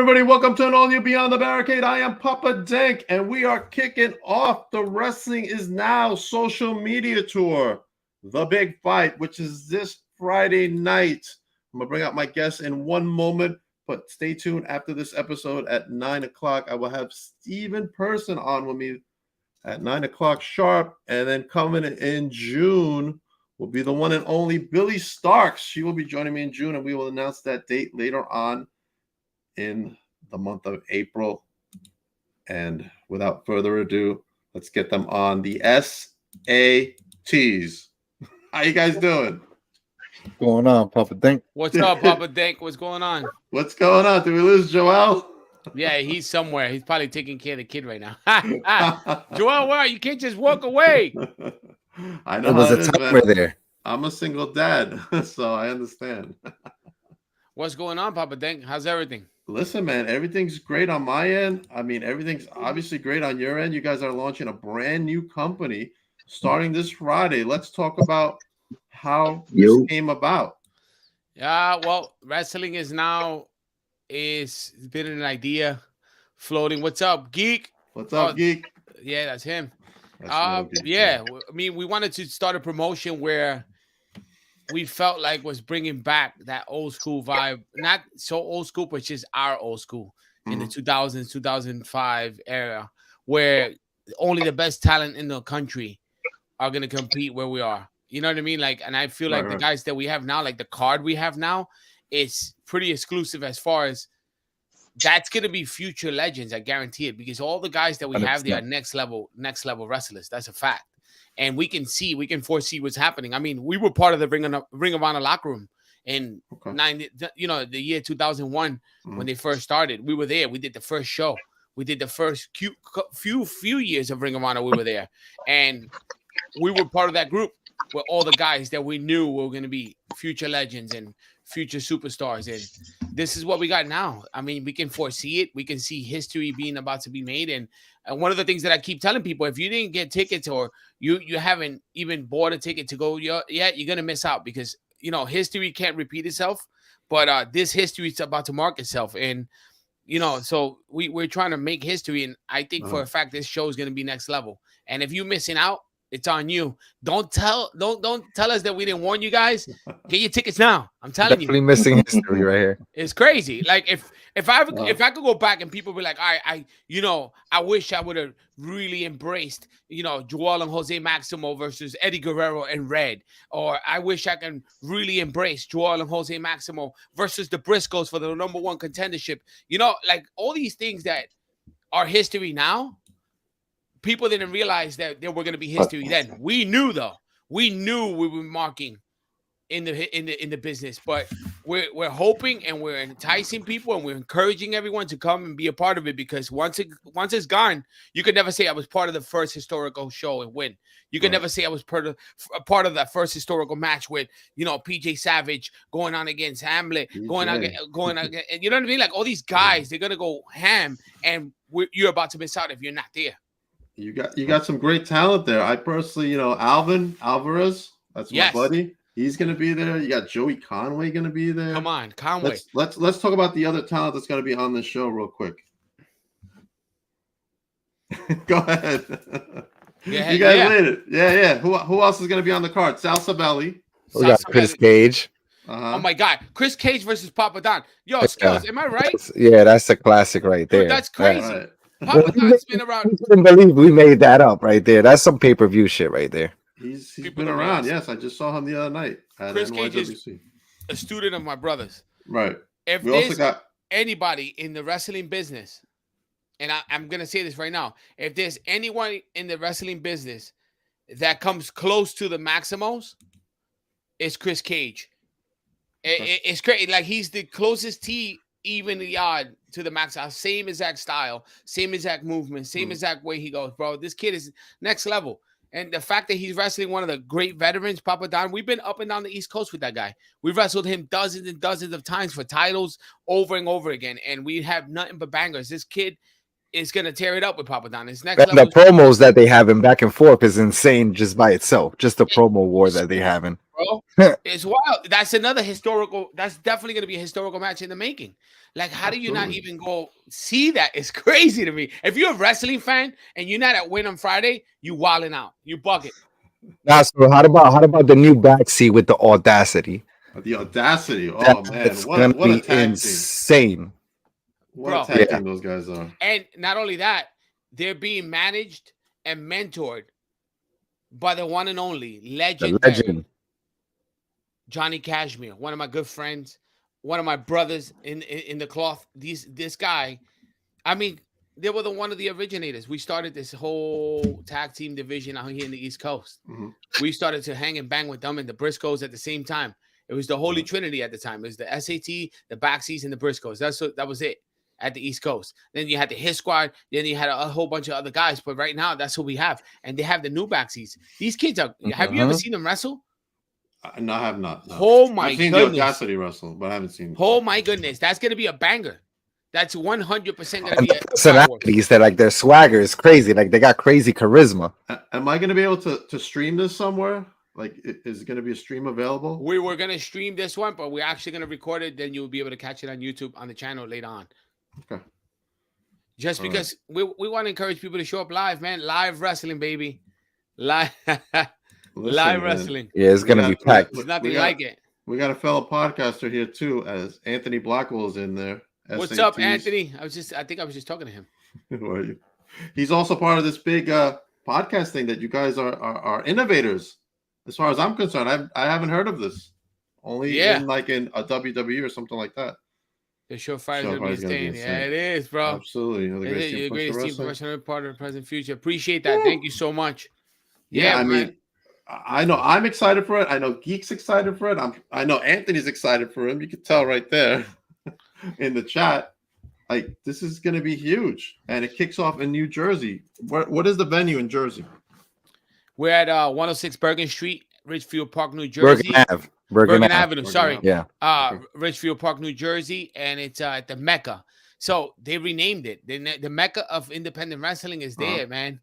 everybody? Welcome to an all-new Beyond the Barricade. I am Papa Dank, and we are kicking off the Wrestling Is Now social media tour, The Big Fight, which is this Friday night. I'm going to bring out my guests in one moment, but stay tuned after this episode at 9 o'clock. I will have Steven Person on with me at 9 o'clock sharp, and then coming in June will be the one and only Billy Starks. She will be joining me in June, and we will announce that date later on in the month of April. And without further ado, let's get them on. The S.A.Ts. How you guys doing? What's going on, Papa Dink? What's up, Papa Dink? What's going on? What's going on? Did we lose Joel? Yeah, he's somewhere. He's probably taking care of the kid right now. Joel, where are you? Can't just walk away. I know. There was a timer there. I'm a single dad, so I understand. What's going on, Papa Dink? How's everything? Listen, man, everything's great on my end. I mean, everything's obviously great on your end. You guys are launching a brand new company starting this Friday. Let's talk about how this came about. Yeah, well, Wrestling Is Now is been an idea floating. What's up, Geek? What's up, Geek? Yeah, that's him. That's yeah, I mean, we wanted to start a promotion where we felt like was bringing back that old school vibe. Not so old school, but just our old school in the 2000s, 2005 era, where only the best talent in the country are going to compete where we are. You know what I mean? Like, and I feel like the guys that we have now, like the card we have now, is pretty exclusive as far as that's going to be future legends. I guarantee it, because all the guys that we have, they are next level wrestlers. That's a fact. And we can foresee what's happening. I mean, we were part of the Ring of Honor locker room in the year 2001 when they first started. We were there. We did the first show. We did the first few years of Ring of Honor. We were there, and we were part of that group with all the guys that we knew were going to be future legends and future superstars. And this is what we got now. I mean, we can foresee it. We can see history being about to be made. And one of the things that I keep telling people, if you didn't get tickets or you haven't even bought a ticket to go yet, you're going to miss out, because, you know, history can't repeat itself, but this history is about to mark itself. And, you know, so we're trying to make history. And I think for a fact, this show is going to be next level. And if you're missing out, it's on you. Don't tell us that we didn't warn you guys. Get your tickets now. I'm telling Definitely missing history right here. It's crazy. Like if I could go back and people be like, I wish I would have really embraced, you know, Joel and Jose Maximo versus Eddie Guerrero and Red, or I wish I can really embrace Joel and Jose Maximo versus the Briscoes for the #1 contendership. You know, like all these things that are history now. People didn't realize that there were going to be history then. We knew, though. We knew we were marking in the business, but we're hoping and we're enticing people and we're encouraging everyone to come and be a part of it, because once it's gone, you can never say I was part of the first historical show and win. You can never say I was part of that first historical match with, you know, PJ Savage going on against Hamlet, going on against, you know what I mean? Like all these guys, they're gonna go ham, and you're about to miss out if you're not there. You got some great talent there. I personally, you know, Alvin Alvarez, that's my buddy. He's going to be there. You got Joey Conway going to be there. Come on, Conway. Let's talk about the other talent that's going to be on the show real quick. Go ahead. You guys laid it. Yeah. Who else is going to be on the card? Sal Sabelli. We got Chris Cage. Oh my God, Chris Cage versus Papa Don. Yo, Skills, am I right? That's a classic right there. Dude, that's crazy. Right. Papa Don's been around. I couldn't believe we made that up right there. That's some pay-per-view shit right there. He's been around. Yes, I just saw him the other night at Chris NYWC. Cage is a student of my brother's. Right. If there's anybody in the wrestling business, and I'm going to say this right now, if there's anyone in the wrestling business that comes close to the Maximos, it's Chris Cage. It's crazy. Like, he's the closest even the odd to the Max. Same exact style, same exact movement, same exact way he goes, bro. This kid is next level. And the fact that he's wrestling one of the great veterans, Papa Don, we've been up and down the East Coast with that guy. We've wrestled him dozens and dozens of times for titles over and over again, and we have nothing but bangers. This kid is going to tear it up with Papa Don. His next level. The promos that they have him back and forth is insane just by itself. Just the promo war that they have in. bro. It's wild. That's another historical. That's definitely going to be a historical match in the making. Like, how do you not even go see that? It's crazy to me. If you're a wrestling fan and you're not at Win on Friday, you wilding out. You bugging. Now, so how about the new backseat with the Audacity? The Audacity. Oh man, That's what gonna a be tag team. insane. What Bro. a tag team those guys are. And not only that, they're being managed and mentored by the one and only The legendary legend. Johnny Cashmere, one of my good friends, one of my brothers in the cloth. This guy, I mean, they were one of the originators. We started this whole tag team division out here in the East Coast. Mhm. We started to hang and bang with them and the Briscoes at the same time. It was the Holy Trinity at the time. It was the S.A.T, the Backsies, and the Briscoes. That was it at the East Coast. Then you had the His Squad. Then you had a whole bunch of other guys. But right now, that's who we have. And they have the new Backsies. These kids are. Have you ever seen them wrestle? No, I have not. No. Oh my I've seen goodness. the Audacity wrestle, but I haven't seen. Oh my goodness, that's gonna be a banger. That's 100% gonna And be the a personalities that like their swagger is crazy. Like they got crazy charisma. Am I going to be able to stream this somewhere? Like, is it going to be a stream available? We were gonna stream this one, but we're actually gonna record it. Then you'll be able to catch it on YouTube on the channel later on. Okay. Just because we want to encourage people to show up live, man. Live wrestling, baby. Live live wrestling. Yeah, it's gonna be packed. There's nothing like it. We got a fellow podcaster here too, as Anthony Blackwell's in there. What's S.A.T's. up, Anthony? I think I was just talking to him. Who are you? He's also part of this big podcast thing that you guys are innovators. As far as I'm concerned, I haven't heard of this. Only in a WWE or something like that. The show Fridays gonna be insane. Yeah, it is, bro. Absolutely. You're the greatest team professional part of the present future. Appreciate that. Thank you so much. Yeah, I mean, I know I'm excited for it. I know Geek's excited for it. I know Anthony's excited for him. You can tell right there in the chat. Like, this is going to be huge, and it kicks off in New Jersey. What is the venue in Jersey? We're at 106 Bergen Street, Richfield Park, New Jersey. Bergen Avenue. Sorry. Yeah. Richfield Park, New Jersey, and it's at the Mecca. So they renamed it. The Mecca of independent wrestling is there, man.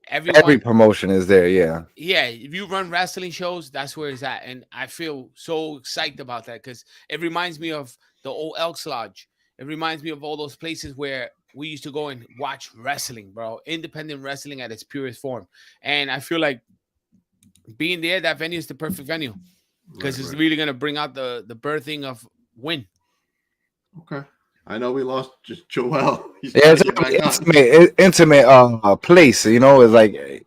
Every promotion is there. Yeah. Yeah. If you run wrestling shows, that's where it's at, and I feel so psyched about that because it reminds me of the old Elks Lodge. It reminds me of all those places where we used to go and watch wrestling, bro. Independent wrestling at its purest form, and I feel like being there, that venue is the perfect venue. Because it's really going to bring out the birthing of Win. Okay. I know we lost just Joel. It's an intimate place. You know, it's like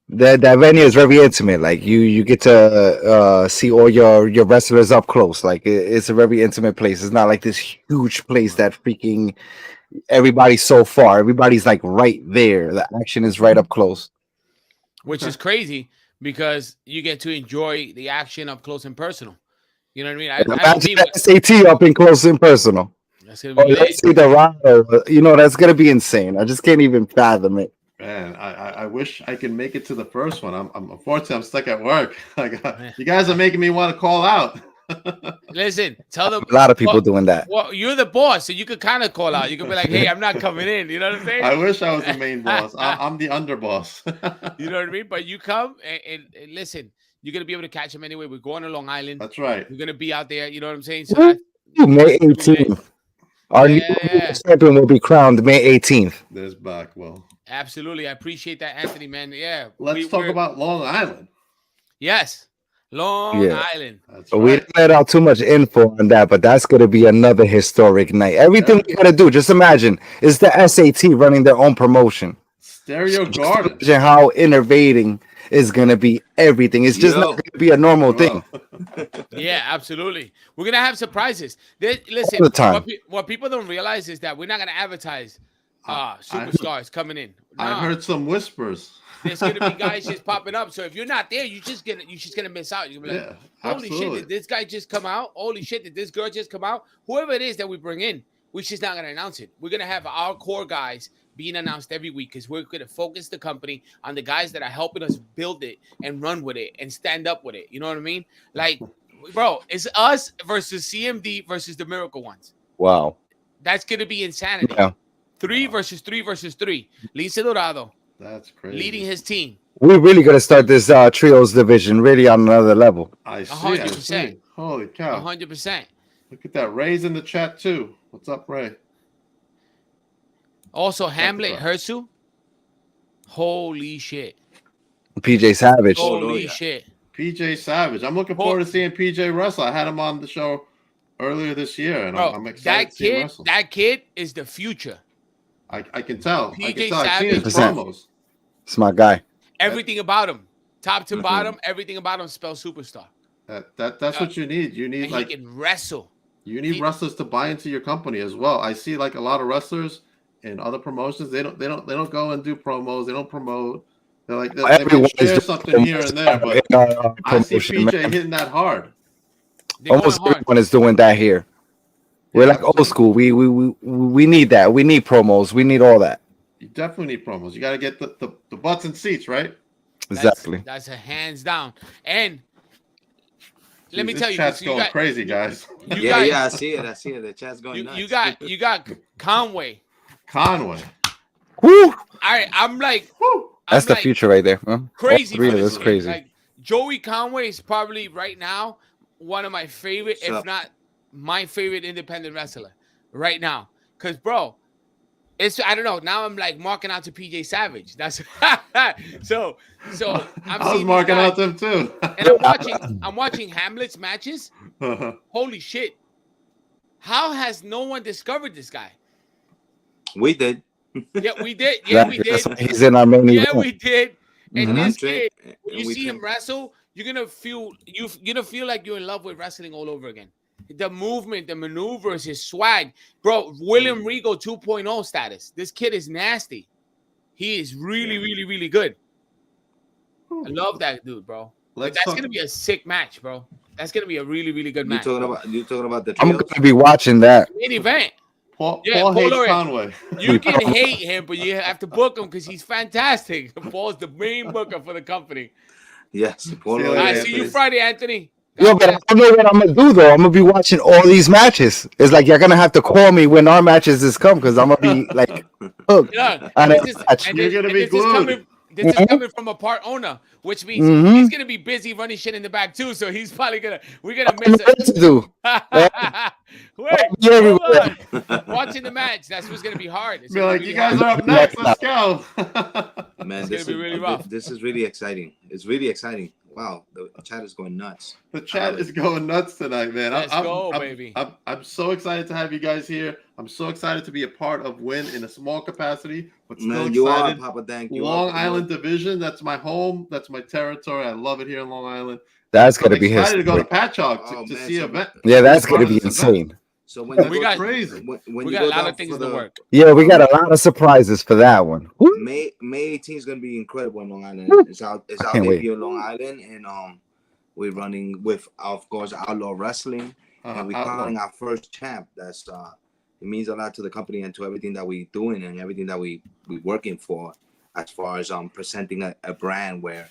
that venue is very intimate. Like you get to see all your wrestlers up close. Like it's a very intimate place. It's not like this huge place that freaking everybody's so far. Everybody's like right there. The action is right up close. Which is crazy. Because you get to enjoy the action up close and personal. You know what I mean? Imagine that S.A.T up in close and personal. That's gonna be let's see the Rado. You know, that's gonna be insane. I just can't even fathom it. Man, I wish I could make it to the first one. I'm unfortunately I'm stuck at work. You guys are making me want to call out. Listen, tell them a lot of people doing that. Well, you're the boss, so you could kind of call out. You could be like, "Hey, I'm not coming in." You know what I'm saying? I wish I was the main boss. I'm the underboss. You know what I mean? But you come and listen. You're gonna be able to catch him anyway. We're going to Long Island. That's right. You're gonna be out there. You know what I'm saying? So May 18th. Our new champion will be crowned May 18th. There's Blackwell. Absolutely, I appreciate that, Anthony. Man, yeah. Let's talk about Long Island. Yes. Long Island. That's right. We didn't let out too much info on that, but that's going to be another historic night. Everything we got to do, just imagine, it's the S.A.T running their own promotion. Stereo Garden. Imagine how innovating is going to be everything. It's just not going to be a normal thing. Yeah, absolutely. We're going to have surprises. Listen, all the time. What people don't realize is that we're not going to advertise superstars coming in. I heard some whispers. There's gonna be guys just popping up. So if you're not there, you're just gonna miss out. You're gonna be like, holy shit, did this guy just come out? Holy shit, did this girl just come out? Whoever it is that we bring in, we're just not gonna announce it. We're gonna have our core guys being announced every week because we're gonna focus the company on the guys that are helping us build it and run with it and stand up with it. You know what I mean? Like, bro, it's us versus CMD versus the Miracle Ones. Wow. That's gonna be insanity. Yeah. 3 versus 3 versus 3. Lince Dorado. That's crazy. Leading his team. we're really gonna start this trios division really on another level. I see. I 100%. see. Holy cow! 100%. Look at that. Ray's in the chat too. What's up, Ray? Also, Check Hamlet, this out. Hersu. Holy shit. PJ Savage. Oh, Holy yeah. shit. PJ Savage. I'm looking forward to seeing PJ wrestle. I had him on the show earlier this year, and Bro, I'm excited to see him wrestle. that kid is the future. I can tell. I can PJ tell. I've seen his Savage. promos. It's my guy. Everything about him, top to bottom, everything about him spells superstar. That's what you need. You need And like he can wrestle. you need wrestlers to buy into your company as well. I see like a lot of wrestlers in other promotions. They don't go and do promos. They don't promote. They're like they might share something here and there, but I see PJ hitting that hard. Almost everyone is doing that here. We're like old school. We need that. We need promos. We need all that. You definitely need promos. You got to get the butts and seats, right? Exactly. That's a hands down. And let me tell you, chat's going crazy, guys. Yeah, I see it. The chat's going nuts. You got Conway. Woo! All right, I'm like, that's the future right there. Huh? Crazy. That's crazy. Like Joey Conway is probably right now one of my favorite, if not my favorite independent wrestler right now. Cause bro, I don't know. Now I'm like marking out to PJ Savage. That's so I was marking out them too. And I'm watching Hamlet's matches. Holy shit. How has no one discovered this guy? We did. Yeah, we did. Yeah, we did. He's in our main event. Yeah, we did. And this kid, when and you we see him wrestle, you're gonna feel like you're in love with wrestling all over again. The movement, the maneuvers, his swag, bro. William Regal 2.0 status. This kid is nasty. He is really, really, really good. I love that dude, bro. That's gonna be a sick match, bro. That's gonna be a really, really good match. You talking about the? I'm gonna be watching that main event. Paul hates Conway. You can hate him, but you have to book him because he's fantastic. Paul's the main booker for the company. Yes, Paul. I see you Friday, Anthony. Yo, but I don't know what I'm gonna do though. I'm gonna be watching all these matches. It's like you're gonna have to call me when our matches is come because I'm gonna be like hooked. Yeah, you're gonna be glued. This is coming from a part owner, which means he's gonna be busy running shit in the back too. So he's probably we're gonna miss it. What to do? Wait, hold on. Watching the match, that's what's gonna be hard. Be like, you guys are up next. Let's go. Man, this is gonna be really rough. This is really exciting. It's really exciting. Wow, the chat is going nuts. The chat is going nuts tonight, man. Let's go, baby. I'm so excited to have you guys here. I'm so excited to be a part of Win in a small capacity, but still excited. You are, Papa. Thank you. Long Island division. That's my home. That's my territory. I love it here in Long Island. That's gonna be excited to go to Patchogue to see an event. Yeah, that's gonna be insane. So when we got crazy. We got a lot of things to work. Yeah, we got a lot of surprises for that one. May 18th is gonna be incredible in Long Island. It's our debut in Long Island, and we're running with, of course, Outlaw Wrestling, and we're calling our first champ. That's it means a lot to the company and to everything that we're doing and everything that we're working for, as far as presenting a brand where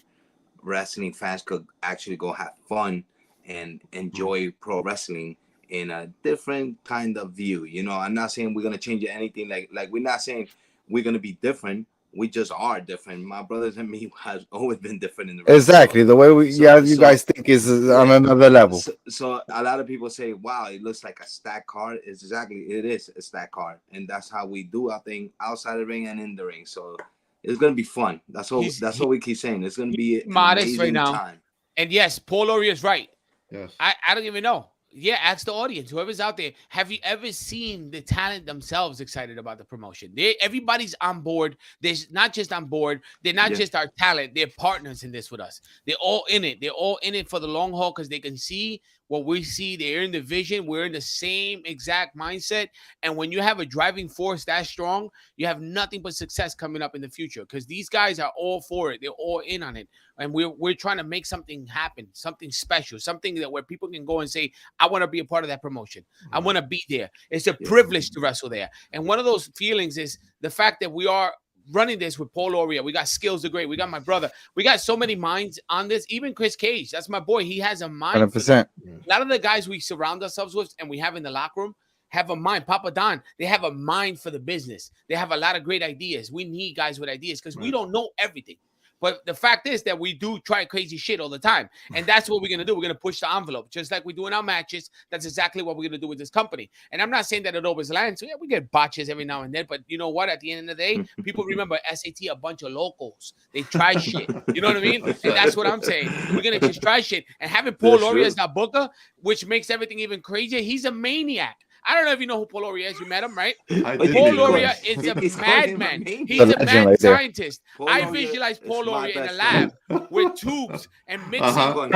wrestling fans could actually go have fun and enjoy pro wrestling in a different kind of view. You know, I'm not saying we're gonna change anything. Like we're not saying we're gonna be different. We just are different. My brothers and me has always been different in the exactly the way you guys think is on another level. So a lot of people say, "Wow, it looks like a stack card." It is a stack card, and that's how we do our thing outside the ring and in the ring. So it's gonna be fun. That's all we keep saying. It's gonna be modest right now. Time. And yes, Paul Laurie is right. Yes, I don't even know. Yeah, ask the audience, whoever's out there. Have you ever seen the talent themselves excited about the promotion? Everybody's on board. They're not just on board. They're not just our talent. They're partners in this with us. They're all in it. They're all in it for the long haul because they can see what we see. They're in the vision. We're in the same exact mindset. And when you have a driving force that strong, you have nothing but success coming up in the future because these guys are all for it. They're all in on it. And we're trying to make something happen, something special, something that where people can go and say, I want to be a part of that promotion. I want to be there. It's a privilege to wrestle there. And one of those feelings is the fact that we are running this with Paul Lauria. We got Skills the Great. We got my brother. We got so many minds on this. Even Chris Cage, that's my boy. He has a mind. 100%. A lot of the guys we surround ourselves with and we have in the locker room have a mind. Papa Don, they have a mind for the business. They have a lot of great ideas. We need guys with ideas because we don't know everything. But the fact is that we do try crazy shit all the time. And that's what we're going to do. We're going to push the envelope. Just like we do in our matches, that's exactly what we're going to do with this company. And I'm not saying that it always lands. So yeah, we get botches every now and then. But you know what? At the end of the day, people remember S.A.T, a bunch of locals. They try shit. You know what I mean? And that's what I'm saying. We're going to just try shit. And having Paul Lauria as our booker, which makes everything even crazier, he's a maniac. I don't know if you know who Paul Lauria is. You met him, right? Paul Lauria is a madman. He's a mad scientist. I visualize Paul Lauria in a lab with tubes and mixing. No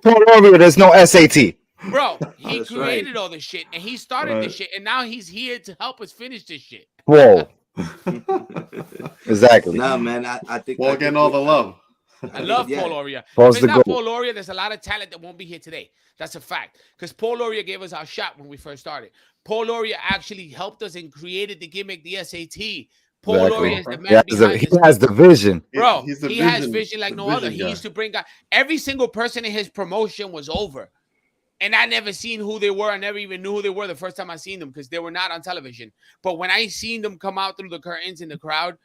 Paul Lauria, there's no S.A.T. Bro, he created all this shit, and he started this shit, and now he's here to help us finish this shit. Whoa. Exactly. No, man, I think Paul getting all the love. I love Paul Lauria. If it's not Paul Lauria, there's a lot of talent that won't be here today. That's a fact. Because Paul Lauria gave us our shot when we first started. Paul Lauria actually helped us and created the gimmick, the S.A.T. Paul Lauria is the man behind He has the vision. Bro, he has vision like no other. He used to bring out every single person in his promotion was over. And I never seen who they were. I never even knew who they were the first time I seen them because they were not on television. But when I seen them come out through the curtains in the crowd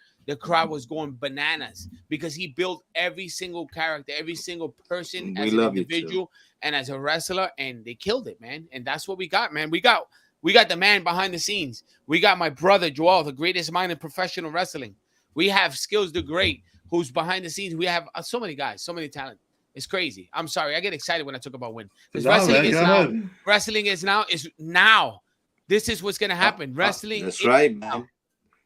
was going bananas because he built every single character, every single person as an individual and as a wrestler, and they killed it, man. And that's what we got, man. We got the man behind the scenes. We got my brother Joel, the greatest mind in professional wrestling. We have Skills the Great, who's behind the scenes. We have so many guys, so many talent. It's crazy. I'm sorry. I get excited when I talk about win. Because wrestling is now. This is what's gonna happen. Wrestling. That's right, man.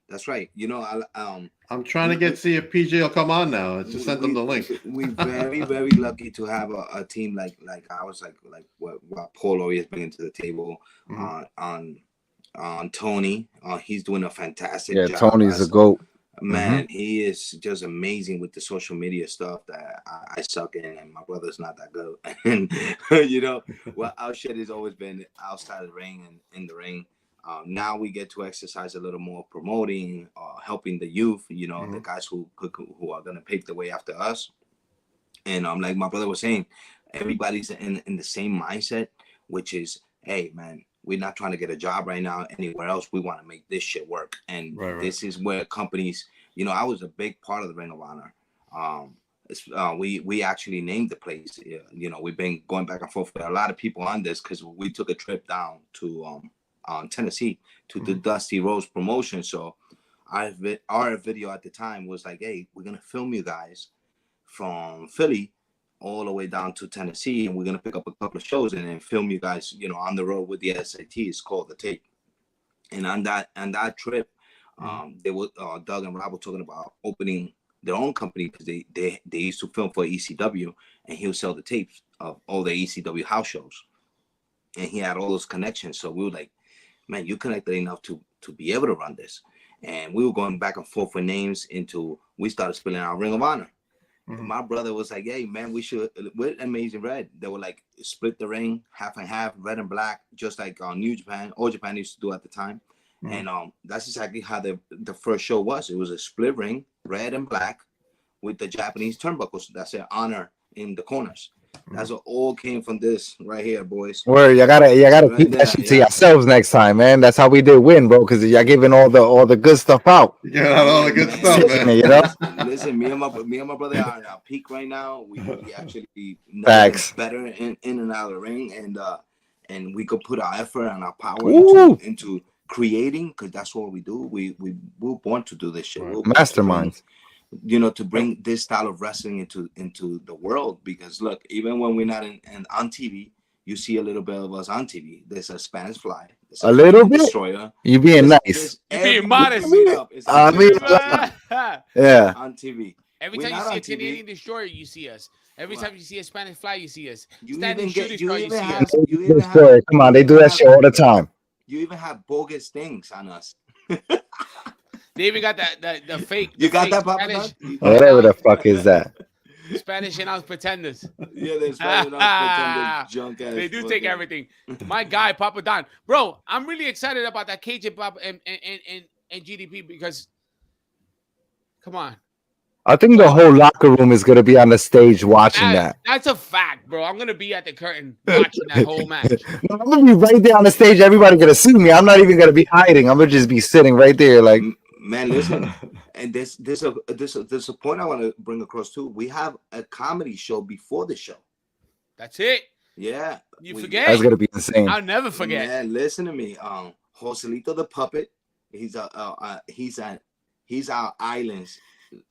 That's right. You know, I'm trying to see if PJ will come on now. Just send them the link. We're very, very lucky to have a team like ours, like what Paul Lauria is bringing to the table. On Tony, he's doing a fantastic job. Yeah, Tony's a GOAT. Man, he is just amazing with the social media stuff that I suck in, and my brother's not that good. And you know, well, our shit has always been outside the ring and in the ring. Now we get to exercise a little more, promoting, helping the youth. You know, the guys who are gonna pave the way after us. And like my brother was saying, everybody's in the same mindset, which is, hey, man, we're not trying to get a job right now anywhere else. We want to make this shit work. And this is where companies, you know, I was a big part of the Ring of Honor. We actually named the place. You know, we've been going back and forth with a lot of people on this because we took a trip down to Tennessee to the Dusty Rose promotion. So our video at the time was like, hey, we're going to film you guys from Philly all the way down to Tennessee, and we're gonna pick up a couple of shows and then film you guys, you know, on the road with the S.A.T. It's called The Tape. And on that trip, they were Doug and Rob were talking about opening their own company because they used to film for ECW, and he would sell the tapes of all the ECW house shows, and he had all those connections. So we were like, man, you connected enough to be able to run this. And we were going back and forth with names we started spilling out Ring of Honor. My brother was like, hey, man, we should, with Amazing Red, they were like, split the ring, half and half, red and black, just like New Japan, All Japan used to do at the time. And that's exactly how the first show was. It was a split ring, red and black, with the Japanese turnbuckles that said honor in the corners. That's what all came from this right here, boys. Word, you gotta keep that shit to yourselves next time, man. That's how we did win, bro, because y'all giving all the good stuff out. Yeah, all the good stuff, man. You know? Listen, me and my brother are at our peak right now. We actually better in and out of the ring, and we could put our effort and our power into creating, because that's what we do. We were born to do this shit. Masterminds. You know, to bring this style of wrestling into the world, because look, even when we're not on TV, you see a little bit of us on TV. There's a Spanish Fly, a little bit. Destroyer. You being nice. You being modest. I mean, yeah. On TV. Every time you see a Canadian Destroyer, you see us. Every time you see a Spanish Fly, you see us. Standing Shooting Star, you see us. Come on, they do that shit all the time. You even have bogus things on us. They even got the fake. You got that, Spanish. Whatever the fuck is that? Spanish and pretenders. Yeah, they're Spanish pretenders. Junk ass. They do take everything. My guy, Papa Don, bro. I'm really excited about that KJ Pop and GDP because, come on. I think the whole locker room is gonna be on the stage watching that. That's a fact, bro. I'm gonna be at the curtain watching that whole match. No, I'm gonna be right there on the stage. Everybody gonna see me. I'm not even gonna be hiding. I'm gonna just be sitting right there, like. Man, listen, and there's a point I want to bring across too. We have a comedy show before the show. That's it. Yeah, You forget. That's gonna be insane. I'll never forget. Man, listen to me. Joselito the puppet. He's our island's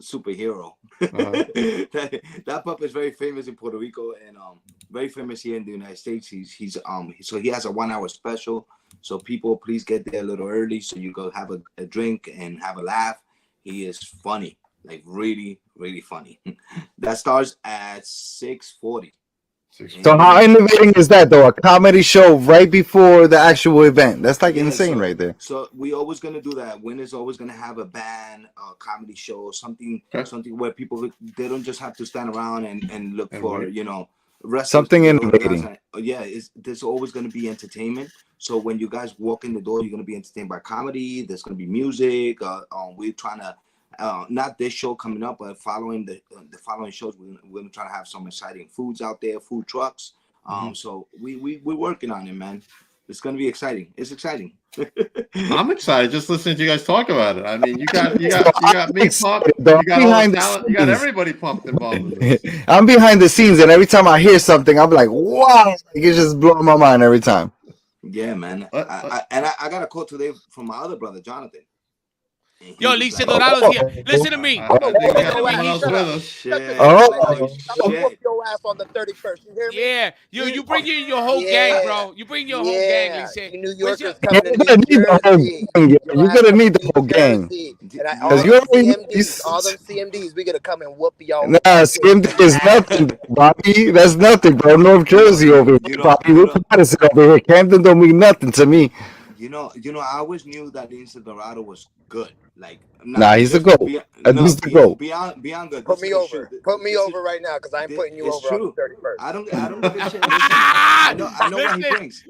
superhero. That puppet is very famous in Puerto Rico and very famous here in the United States. So he has a 1 hour special. So people, please get there a little early so you go have a drink and have a laugh. He is funny, like really, really funny. That starts at 6:40. So how innovating is that though? A comedy show right before the actual event. That's like insane right there. So we always gonna do that. Winners always gonna have a band, a comedy show, something where people they don't just have to stand around and look for something innovating. Yeah, there's always gonna be entertainment. So when you guys walk in the door, you're gonna be entertained by comedy. There's gonna be music. We're trying to. Not this show coming up, but following the following shows, we're gonna try to have some exciting foods out there, food trucks. So we're working on it, man. It's gonna be exciting. It's exciting. I'm excited just listening to you guys talk about it. I mean, you got me pumped. You got all the talent. You got everybody pumped involved with this. I'm behind the scenes, and every time I hear something, I'm like, wow! It's just blowing my mind every time. Yeah, man. I got a call today from my other brother, Jonathan. Yo, Lisa Dorado's here. Listen to me. I think we got someone else with us. I'm gonna whoop your ass on the 31st. You hear me? Yeah, you bring in your whole gang, bro. You bring your whole gang, Lisa. You New Yorkers coming to You're gonna need the whole gang. Because you're all them CMDs, we gonna come and whoop y'all. Nah, CMD is nothing, Bobby. That's nothing, bro. North Jersey over here, Bobby. We're Madison over here. Camden don't mean nothing to me. You know, I always knew that Lisa Dorado was good. Like, he's the GOAT. He's the GOAT. Beyond good. Put me over. Put me over right now, because I ain't putting you over on the 31st. I don't give a shit. I know what he brings.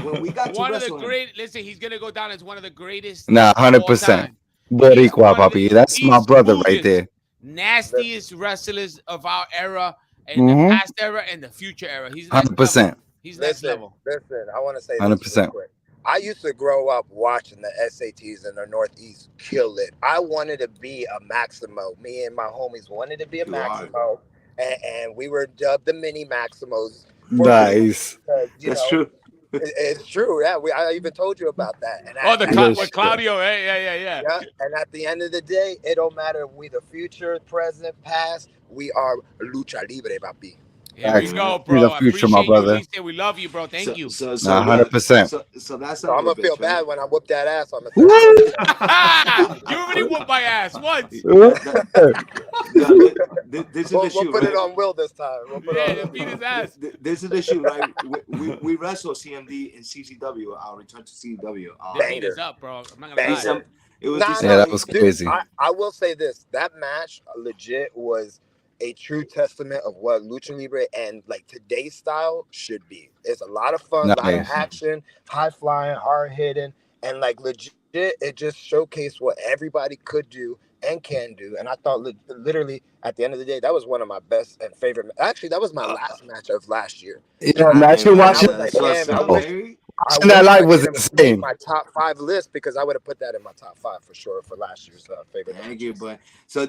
When we got to one of the wrestle great. Listen, he's gonna go down as one of the greatest. 100%. Boricua, Bobby. That's my brother right there. Nastiest wrestlers of our era, and the past era, and the future era. He's 100%. He's next level. Listen, I want to say 100%. Real quick. I used to grow up watching the S.A.Ts in the Northeast kill it. I wanted to be a Maximo. Me and my homies wanted to be a Maximo, and we were dubbed the Mini Maximos. Nice. That's true. It's true. Yeah, I even told you about that. And with Claudio. Yeah. And at the end of the day, it don't matter if we the future, present, past. We are lucha libre, papi. Here we go, bro. The future, my brother. We love you, bro. Thank you. 100%. So that's. So I'm gonna feel bad when I whoop that ass on the. You already whooped my ass once. This is the shoe. We'll put it on Will this time. Beat his ass. This is the shoe, right? We wrestled CMD in CCW. I'll return to CCW. Beat us up, bro. I'm not gonna lie. It was that was crazy. I will say this: that match legit was a true testament of what lucha libre and like today's style should be. It's a lot of fun, a lot of action, high flying, hard hitting, and like legit, it just showcased what everybody could do and can do. And I thought literally at the end of the day, that was one of my best and favorite. Actually, that was my last match of last year. Yeah, actually watching that live was insane. My top 5 list, because I would have put that in my top 5 for sure for last year's favorite. Thank you, but so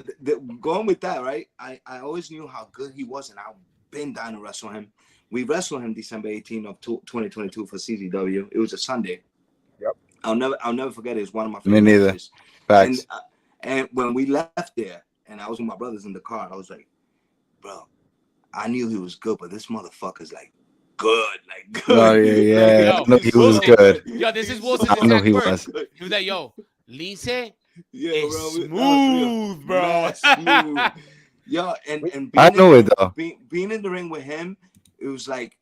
going with that, right? I always knew how good he was, and I've been down to wrestle him. We wrestled him December 18th of 2022 for CZW. It was a Sunday. Yep. I'll never forget it. It's one of my favorite Me neither. matches. Facts. And when we left there, and I was with my brothers in the car, I was like, bro, I knew he was good, but this motherfucker's like good, like good. Oh yeah. Yo, I know he was good. Yo, this is Wilson's I know exact he words. was. He was like, yo, Lince is smooth, bro. Smooth. Yo, and I know it though. Being in the ring with him, it was like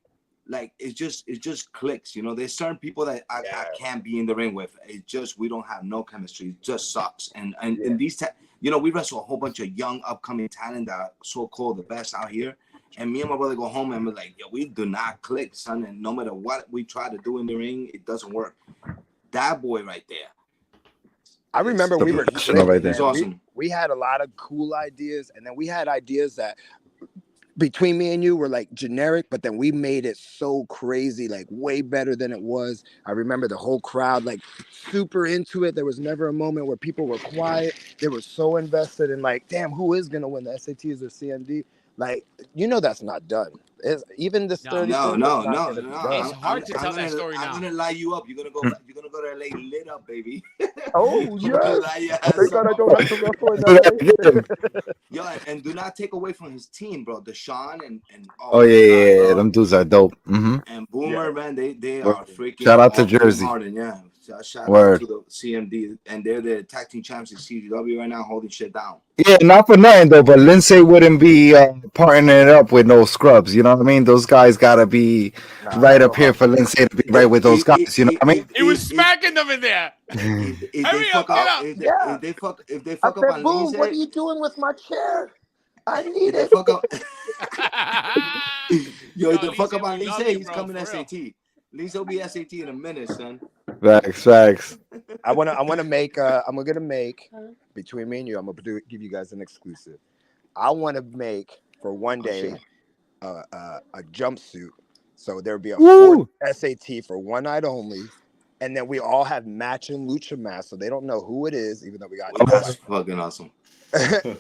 it just clicks. You know, there's certain people that I can't be in the ring with. It just, we don't have no chemistry. It just sucks. And these we wrestle a whole bunch of young upcoming talent that are so-called the best out here. And me and my brother go home and we're like, yo, we do not click, son. And no matter what we try to do in the ring, it doesn't work. That boy right there. I remember we were right there. Awesome. We had a lot of cool ideas, and then we had ideas that Between Me and You were like generic, but then we made it so crazy, like way better than it was. I remember the whole crowd like super into it. There was never a moment where people were quiet. They were so invested in like, damn, who is gonna win the SATs or CMD? Like, that's not done. Even this 31st, No. It's hard to tell that story now. I'm gonna lie you up. You're gonna go to LA lit up, baby. Oh yes. They gotta go back to Russell in LA. Yo, and do not take away from his team, bro. Deshaun and yeah. Them dudes are dope. Mm-hmm. And Boomer, man, they are freaking. Shout out to Jersey. Harden, yeah. Shout out to the CMD, and they're the tag team champs in CW right now, holding shit down. Yeah, not for nothing though, but Lindsay wouldn't be partnering it up with no scrubs. You know what I mean? Those guys gotta be right up here for Lindsay to be right with those guys. You know what I mean? He was smacking them in there. If they fuck up on Lindsay, what are you doing with my chair? I need it. Fuck up. Yo, if they fuck up on Lindsay, he's coming to SAT. Lindsay will be SAT in a minute, son. Facts. I'm gonna make Between Me and You. I'm gonna give you guys an exclusive. I want to make for one day a jumpsuit, so there'll be a fourth SAT for one night only, and then we all have matching lucha masks, so they don't know who it is, even though we got. That's fucking awesome.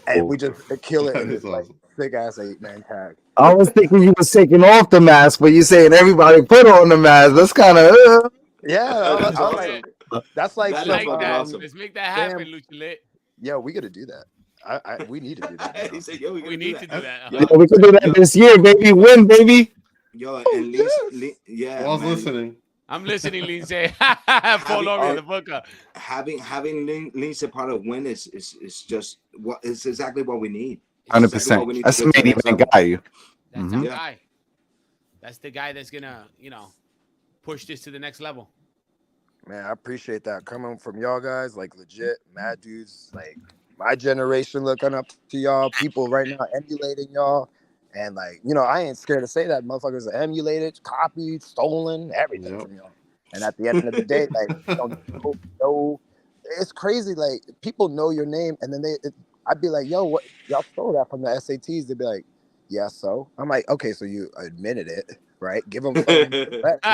And we just kill it in this like sick ass 8-man tag. I was thinking you was taking off the mask, but you saying everybody put on the mask. That's kind of that's like awesome. Let's make that happen, Lucha Lit. Yeah, we got to do that. We need to do that. He said, "Yo, we need to do that. Yeah, we can do that this year, baby. Win, baby." Yo, and yeah, I was listening. I'm listening, Lindsay. Fall over the booker. Having Lindsay part of Win is just what is exactly what we need. 100%. That's the main event guy. That's our guy. That's the guy that's gonna, push this to the next level. Man, I appreciate that coming from y'all guys. Like legit, mad dudes. Like my generation looking up to y'all. People right now emulating y'all. And like, I ain't scared to say that motherfuckers are emulated, copied, stolen, everything from y'all. And at the end of the day, like, know, it's crazy. Like, people know your name, and then I'd be like, "Yo, what? Y'all stole that from the SATs?" They'd be like, "Yeah, so." I'm like, "Okay, so you admitted it, right? Give them some respect.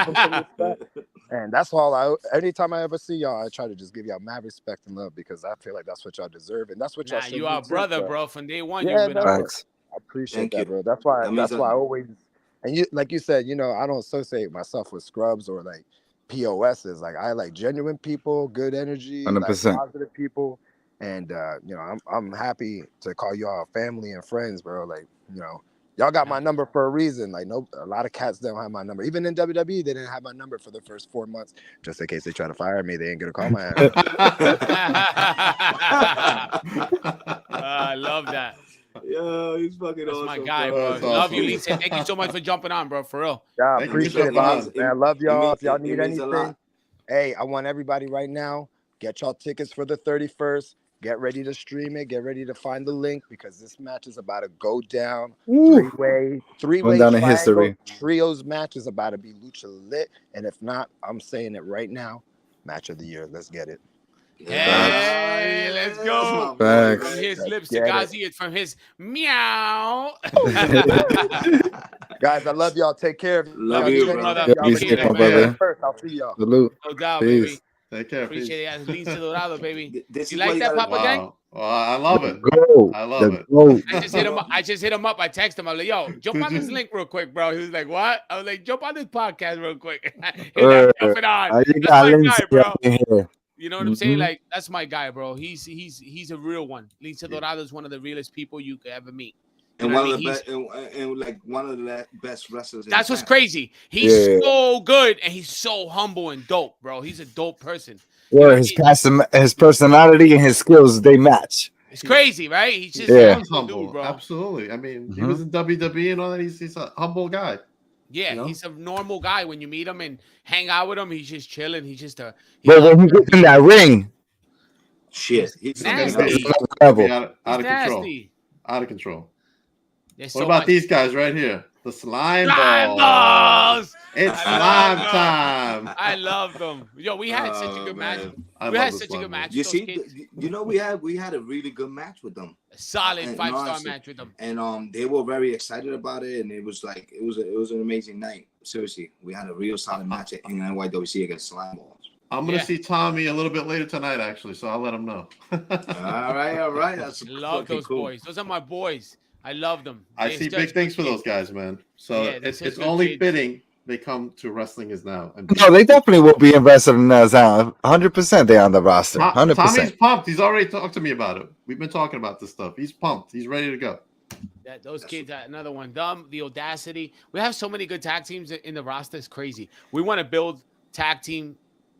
And that's all. Anytime I ever see y'all, I try to just give y'all mad respect and love because I feel like that's what y'all deserve, and that's what y'all. You are brother, bro. From day one, yeah, you've been. I appreciate that, bro. That's why I always, and you, like you said, I don't associate myself with scrubs or like POSs. Like I like genuine people, good energy, 100%. Like, positive people, and I'm happy to call y'all family and friends, bro. Like y'all got my number for a reason. Like a lot of cats don't have my number. Even in WWE, they didn't have my number for the first 4 months, just in case they try to fire me. They ain't gonna call my ass. I love that. Yo, he's fucking awesome. That's my guy, bro. That's Love awesome. you, Lisa. Thank you so much for jumping on, bro. For real. Yeah, I Thank appreciate you it, so much. man. I love y'all. If y'all need means a anything, lot. hey, I want everybody right now. Get y'all tickets for the 31st. Get ready to stream it. Get ready to find the link because this match is about to go down. Three-way down in history. Trios match is about to be lucha lit. And if not, I'm saying it right now. Match of the year. Let's get it. Hey, let's go. Facts. From his lips to God's ears, from his meow. Guys, I love y'all. Take care. Love you, brother. Be safe, my brother. First, I'll see y'all. Salute. No doubt, Peace. baby. Take care. Appreciate it. As Lince Dorado, baby. This You is like that, Papa Gang? Wow. Well, I love it. Go. I love it. Go. I just hit him up. I texted him. I was like, "Yo, jump on this link real quick, bro." He was like, "What?" I was like, "Jump on this podcast real quick." You That's got my Lindsay guy, bro. up in here. You know what I'm saying? Like, that's my guy, bro. He's a real one. Lince Dorado is one of the realest people you could ever meet. And one of the best, and like one of the best wrestlers. That's what's crazy. He's so good and he's so humble and dope, bro. He's a dope person. Well, his personality and his skills, they match. It's crazy, right? He's just humble, dude, bro. Absolutely. I mean, he was in WWE and all that. He's a humble guy. Yeah, he's a normal guy. When you meet him and hang out with him, he's just chilling. He's just a. But when he gets in that ring, shit, he's nasty. Out of control. Out of control. There's What so about much. these guys right here? The slime Slime balls. balls. It's slime time. I love them. Yo, we had such a good match. We had such a good match. You with see, those kids. you know, we had a really good match with them. A solid And 5-star honestly, match with them. And they were very excited about it, and it was like it was an amazing night. Seriously, we had a real solid match in NYWC against Slime Balls. I'm gonna see Tommy a little bit later tonight, actually, so I'll let him know. all right. That's love those cool. boys. Those are my boys. I love them. I see big things for those guys, man. So Yeah, it's only fitting they come to Wrestling Is Now. No, they definitely will be in Wrestling Is Now. 100% they're on the roster. 100%. Tommy's pumped. He's already talked to me about it. We've been talking about this stuff. He's pumped. He's ready to go. Those kids, another one. The audacity. We have so many good tag teams in the roster. It's crazy. We want to build tag team.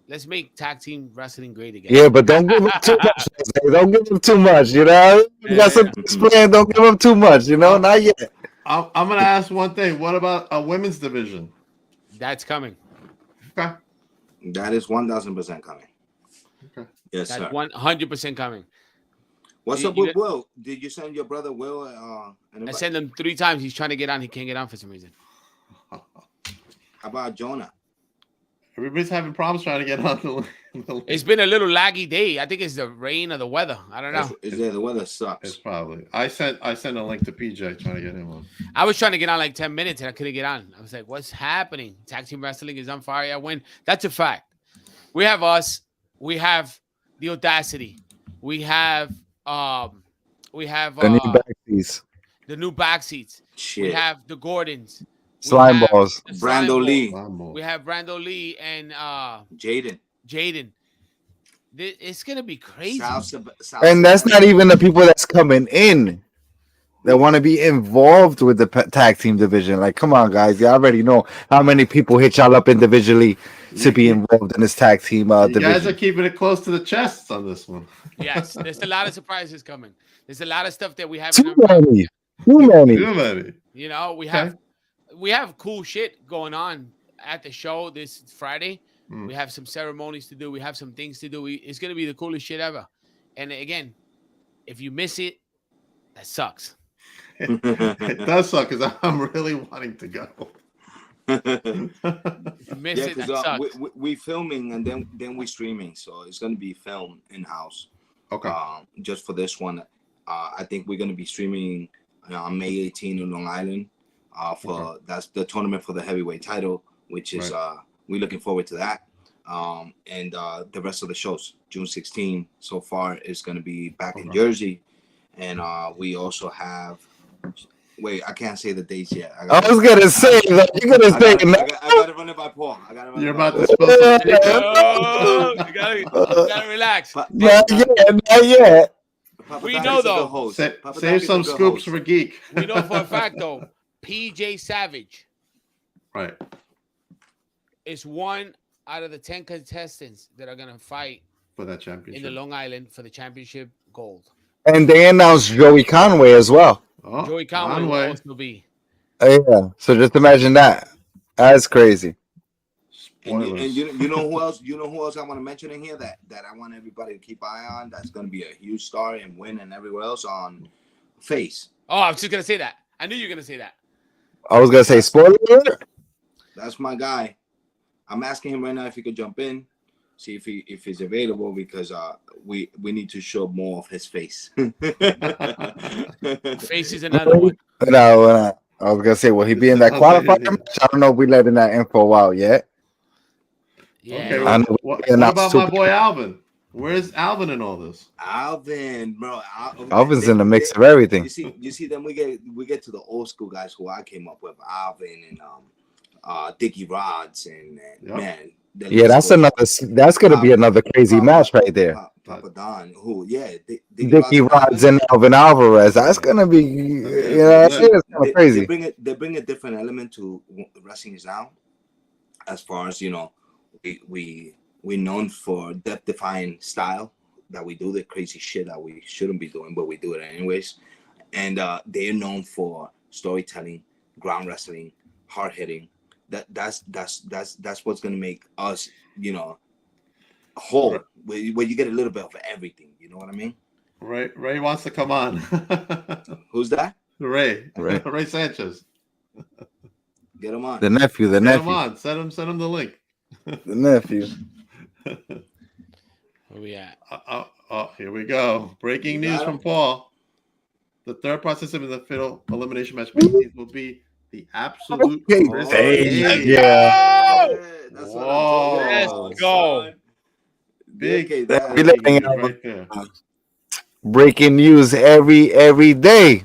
Let's make tag team wrestling great again. Yeah, but don't give them too much. Don't give them too much, you know? You got something to explain. Don't give them too much, you know? Not yet. I'm going to ask one thing. What about a women's division? That's coming. Okay. That is 1,000% coming. Okay. Yes, That's sir. 100% coming. What's up with Will? Did you send your brother Will? I sent him 3 times. He's trying to get on. He can't get on for some reason. How about Jonah? Everybody's having problems trying to get on the It's been a little laggy day. I think it's the rain or the weather. I don't know. The weather sucks. It's probably. I sent a link to PJ trying to get him on. I was trying to get on like 10 minutes and I couldn't get on. I was like, what's happening? Tag team wrestling is on fire. I win. That's a fact. We have us. We have the audacity. We have the new backseats. The new backseats. We have the Gordons. Slime Balls. Brando Lee. We have Brando Lee and Jaden. It's gonna be crazy. And that's not even the people that's coming in that want to be involved with the tag team division. Like, come on, guys. You already know how many people hit y'all up individually to be involved in this tag team division. You guys are keeping it close to the chests on this one. Yes, there's a lot of surprises coming. There's a lot of stuff that we haven't. Too many. You know, we have cool shit going on at the show this Friday. We have some ceremonies to do. We have some things to do. It's going to be the coolest shit ever. And again, if you miss it, that sucks. It does suck because I'm really wanting to go. If you miss it, that sucks. We filming and then we streaming. So it's going to be filmed in-house. Okay. Just for this one. I think we're going to be streaming on May 18 in Long Island. That's the tournament for the heavyweight title, which is we're looking forward to that. And the rest of the shows, June 16 so far is going to be back in Jersey, and we also have. Wait, I can't say the dates yet. I was gonna say that you're gonna say. I gotta run it by Paul. You're about to spill You gotta relax. Not yet. We know though. Save some scoops for Geek. We know for a fact though. PJ Savage. Right. Is one out of the 10 contestants that are going to fight for that championship in the Long Island for the championship gold. And they announced Joey Conway as well. Oh, Joey Conway will also be. Yeah. So just imagine that. That's crazy. And you know who else? You know who else I want to mention in here that I want everybody to keep eye on. That's going to be a huge star and win and everywhere else on Face. Oh, I was just going to say that. I knew you were going to say that. I was going to say spoiler alert. That's my guy. I'm asking him right now if he could jump in, see if he's available because we need to show more of his face. Face is another one. No, I was gonna say, will he be in that qualifier match? I don't know if we letting that info out yet. Yeah. Okay. What about my boy Alvin? Where's Alvin in all this? Alvin, bro. Alvin's in the mix of everything. You see, then we get to the old school guys who I came up with, Alvin and Dickie Rods and man. Yeah, that's gonna be another crazy match right there. Papa Don, Dickie Rods and Alvin Alvarez. That's gonna be, it's kind of crazy. They bring a different element to Wrestling Is Now, as far as we're known for depth-defying style that we do the crazy shit that we shouldn't be doing, but we do it anyways. And they're known for storytelling, ground wrestling, hard hitting. That's what's gonna make us, whole. Where you get a little bit of everything. You know what I mean? Ray wants to come on. Who's that? Ray Sanchez. Get him on. The nephew. Get him on. Send him the link. The nephew. Where we at? Here we go. Breaking news from Paul. The third participant in the fatal elimination match will be the absolute Chris Cage. Yeah. That's what I'm talking about. Let's go. Big right there. Breaking news every day.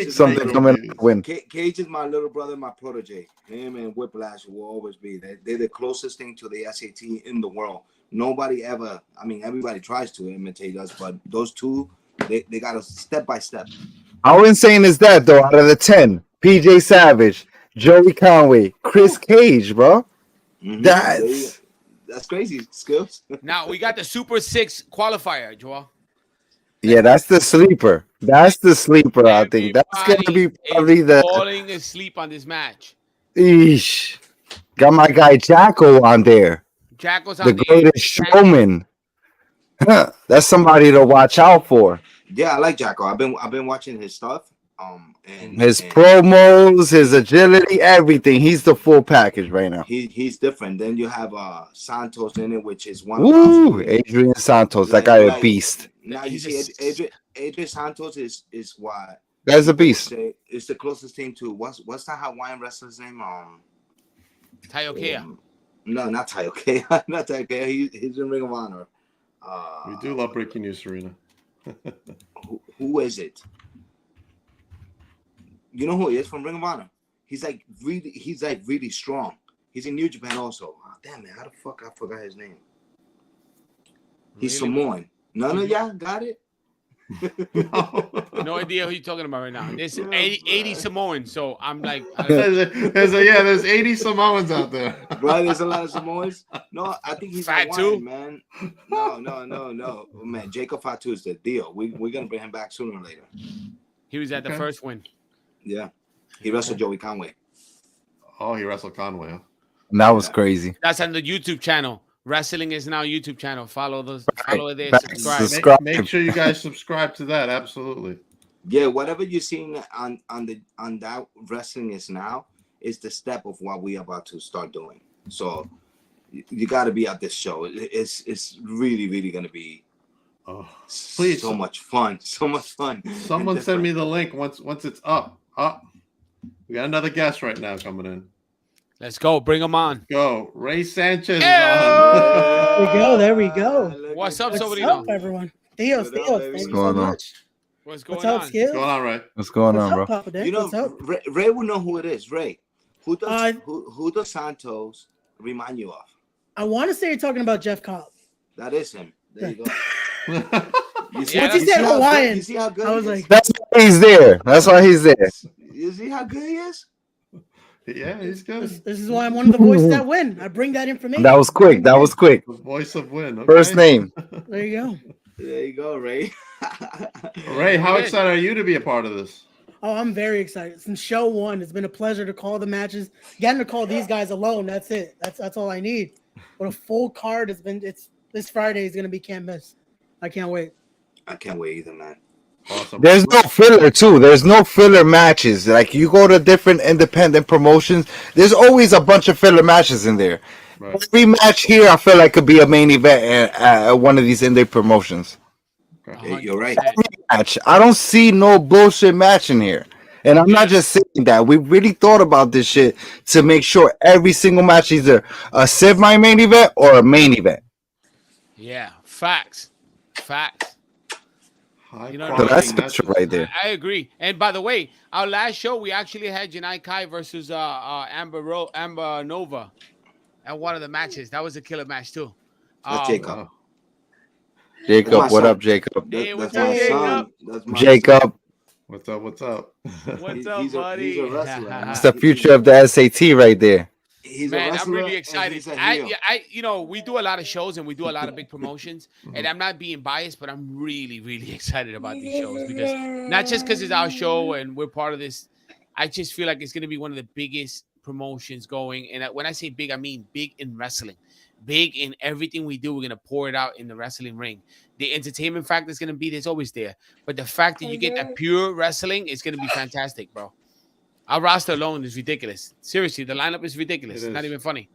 Something coming up win. Cage is my little brother, my protege. Him and Whiplash will always be. They're the closest thing to the S.A.T in the world. Nobody ever, I mean, everybody tries to imitate us, but those two, they got us step by step. How insane is that, though? Out of the 10, PJ Savage, Joey Conway, Chris Cage, bro. Mm-hmm. That's crazy, Skills. Now we got the Super 6 qualifier, Joel. Yeah, that's the sleeper. That's the sleeper, I think. That's going to be probably falling asleep on this match. Eesh. Got my guy Jacko on there. Jacko's on the greatest showman. That's somebody to watch out for. Yeah, I like Jacko. I've been watching his stuff. And his promos, his agility, everything. He's the full package right now. He's different. Then you have Santos in it, which is one. Ooh, Adrian Santos, that guy a beast. Now you see Adrian Santos is what? That's a beast. It's the closest thing to what's that Hawaiian wrestler's name? Taiokia. No, not Taiokia. Not Taiokia. He's in Ring of Honor. We do love breaking news, Serena. Who is it? You know who he is from Ring of Honor? He's like really strong. He's in New Japan also. Oh, damn man, how the fuck I forgot his name? He's Samoan. No, yeah, got it. No idea who you're talking about right now. There's 80 Samoans, so I'm like, there's 80 Samoans out there. Right, there's a lot of Samoans. No, I think he's Fatu, man. No, man. Jacob Fatu is the deal. We're gonna bring him back sooner or later. He was at the first win. Yeah, he wrestled Joey Conway. Oh, he wrestled Conway. Huh? And that was crazy. That's on the YouTube channel. Wrestling is Now YouTube channel. Follow it there. Subscribe. Make sure you guys subscribe to that. Absolutely. Yeah, whatever you're seeing on that Wrestling is Now is the step of what we are about to start doing. So you got to be at this show. It's really gonna be please so much fun. Someone send me the link once it's up. We got another guest right now coming in. Let's go. Bring them on. Go. Ray Sanchez is on. There we go. What's up, Sobrino? Everyone? Theo, thank you so much. What's going on? What's going on, Ray? What's going on, bro? Papa Dan? You know, Ray will know who it is. Ray, who does Santos remind you of? I want to say you're talking about Jeff Cobb. That is him. There you go. Once he said Hawaiian, you see how good I was like, that's why he's there. That's why he's there. You see how good he is? Yeah, he's good. This is why I'm one of the voices that win. I bring that information. That was quick. The voice of win. Okay. First name. There you go. There you go, Ray. Ray, how excited are you to be a part of this? Oh, I'm very excited. Since show one, it's been a pleasure to call the matches. Getting to call these guys alone, that's it. That's all I need. But a full card this Friday is gonna be can't miss. I can't wait. I can't wait either, man. Awesome. There's no filler too. There's no filler matches. Like you go to different independent promotions, there's always a bunch of filler matches in there. Right. Every match here, I feel like could be a main event at one of these indie promotions. Okay. You're right. Every match, I don't see no bullshit match in here. And I'm not just saying that. We really thought about this shit to make sure every single match is either a semi-main event or a main event. Yeah, facts. You know, so that's special right there. I agree. And by the way, our last show we actually had Janai Kai versus Amber Nova at one of the matches. That was a killer match too. Jacob. Jacob, what up, Jacob? Hey, what's up, Jacob? Jacob. What's up? What's up, buddy? He's a wrestler. It's the future of the SAT right there. Man, I'm really excited. We do a lot of shows and we do a lot of big promotions, and I'm not being biased, but I'm really excited about these shows because not just because it's our show and we're part of this. I just feel like it's going to be one of the biggest promotions going. And when I say big, I mean big in wrestling, big in everything we do. We're going to pour it out in the wrestling ring. The entertainment factor is going to be there's always there, but the fact that you get that pure wrestling is going to be fantastic, bro. Our roster alone is ridiculous. Seriously, the lineup is ridiculous. It's not even funny.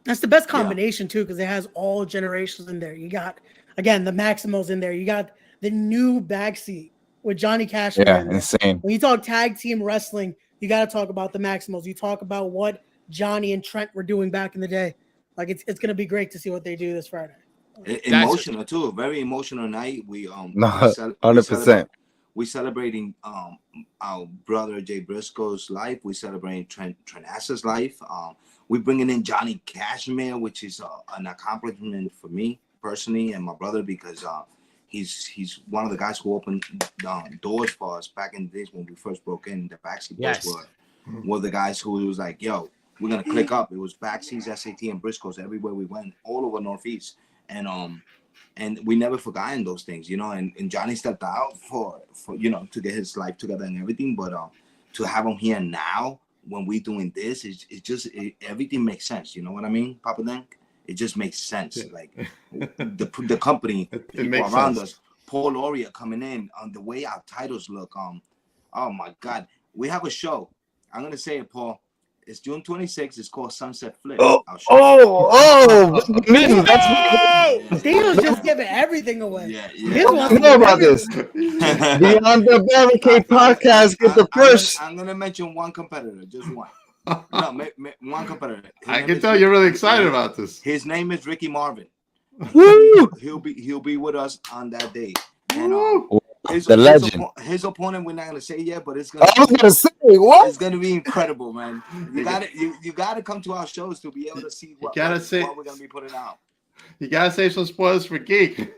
That's the best combination too, because it has all generations in there. You got again the Maximals in there. You got the new backseat with Johnny Cashmere. Yeah, in there. insane. When you talk tag team wrestling, you got to talk about the Maximals. You talk about what Johnny and Trent were doing back in the day. Like it's gonna be great to see what they do this Friday. Emotional too, very emotional night. We 100%. We celebrating our brother Jay Briscoe's life. We celebrating Trent Assa's life. We bringing in Johnny Cashmere, which is an accomplishment for me personally and my brother, because he's one of the guys who opened doors for us back in the days when we first broke in. The Backseat Boys were the guys who was like, yo, we're gonna click up. It was Backseats, S.A.T, and Briscoe's everywhere we went, all over Northeast. And we never forgotten those things, you know, and Johnny stepped out for you know, to get his life together and everything, but to have him here now when we doing this, everything makes sense, you know what I mean, Papa Dank? It just makes sense. Like the company, people around us, Paul Loria coming in, on the way our titles look, oh my God, we have a show. I'm gonna say it, Paul. It's June 26th. It's called Sunset Flip. That's Dino's just giving everything away. Yeah. I know about this. Beyond the Barricade podcast, get the first. I'm gonna mention one competitor, just one. No, one competitor. I can tell you're really excited about this. His name is Ricky Marvin. Woo! He'll be with us on that day. And the legend. His opponent, we're not gonna say yet, but it's gonna. I was gonna say what? It's gonna be incredible, man. You gotta come to our shows to be able to see what we're gonna be putting out. You gotta save some spoilers for Geek.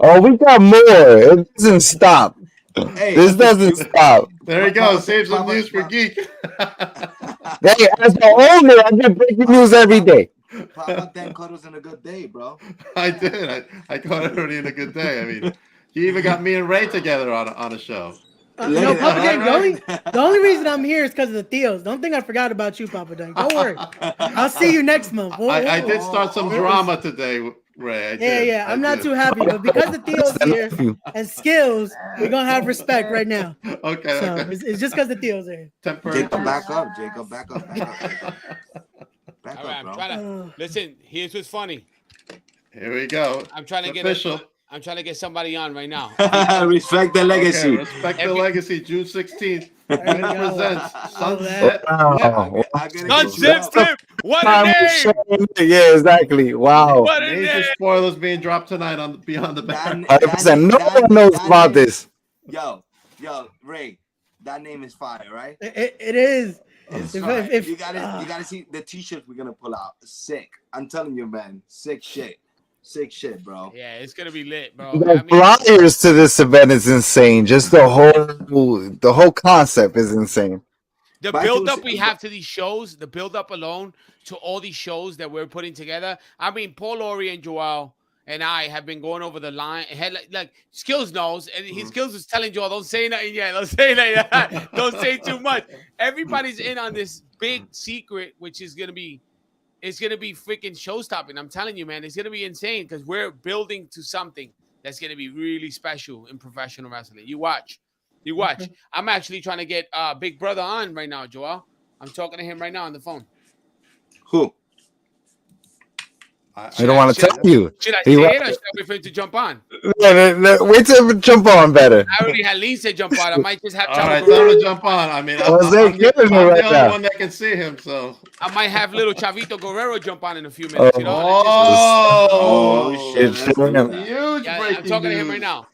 Oh, we got more. It doesn't stop. Hey, this doesn't stop. There you go. Save some news for Geek. Hey, as the owner, I get breaking news every day. Papa Dan caught us in a good day, bro. I did. I caught everybody in a good day. I mean, he even got me and Ray together on a show. No, Papa Dank, the only reason I'm here is because of the Theos. Don't think I forgot about you, Papa Dank. Don't worry. I'll see you next month. I did start some drama today, Ray. I'm not too happy, but because the Theos here and Skills, we're going to have respect right now. Okay. So it's just because the Theos are here. Jacob, back up. Jacob, back up. All right, I'm trying to listen. Here's what's funny. Here we go. I'm trying to official. I'm trying to get somebody on right now. Respect the legacy. Okay, respect the legacy. June 16th. Presents Sunset. Sunset Flip. What a name! Yeah, exactly. Wow. What a Major name! spoilers being dropped tonight on Beyond the Back. 100%. No one knows about this. Yo, Ray, that name is fire, right? It is. You gotta see the t-shirts we're gonna pull out. Sick. I'm telling you, man. Sick shit, bro. Yeah, it's gonna be lit, bro. The flyers to this event is insane. Just the whole concept is insane. The build-up we have to these shows, the build-up alone to all these shows that we're putting together. I mean, Paul Laurie and Joel and I have been going over the line. Like Skills knows, and his Skills was telling Joel, don't say nothing yet. Don't say nothing. Don't say too much. Everybody's in on this big secret, which is gonna be. It's going to be freaking show-stopping. I'm telling you, man. It's going to be insane because we're building to something that's going to be really special in professional wrestling. You watch. I'm actually trying to get Big Brother on right now, Joel. I'm talking to him right now on the phone. Who? I don't want to tell you. Should I say it or should I wait for him to jump on? Wait till jump on better. I already had Lisa jump on. I might just have all right, tell him to jump on. I mean, I'm the only one that can see him, so I might have little Chavito Guerrero jump on in a few minutes. You know? Shit! Huge breaking I'm talking to him news. right now.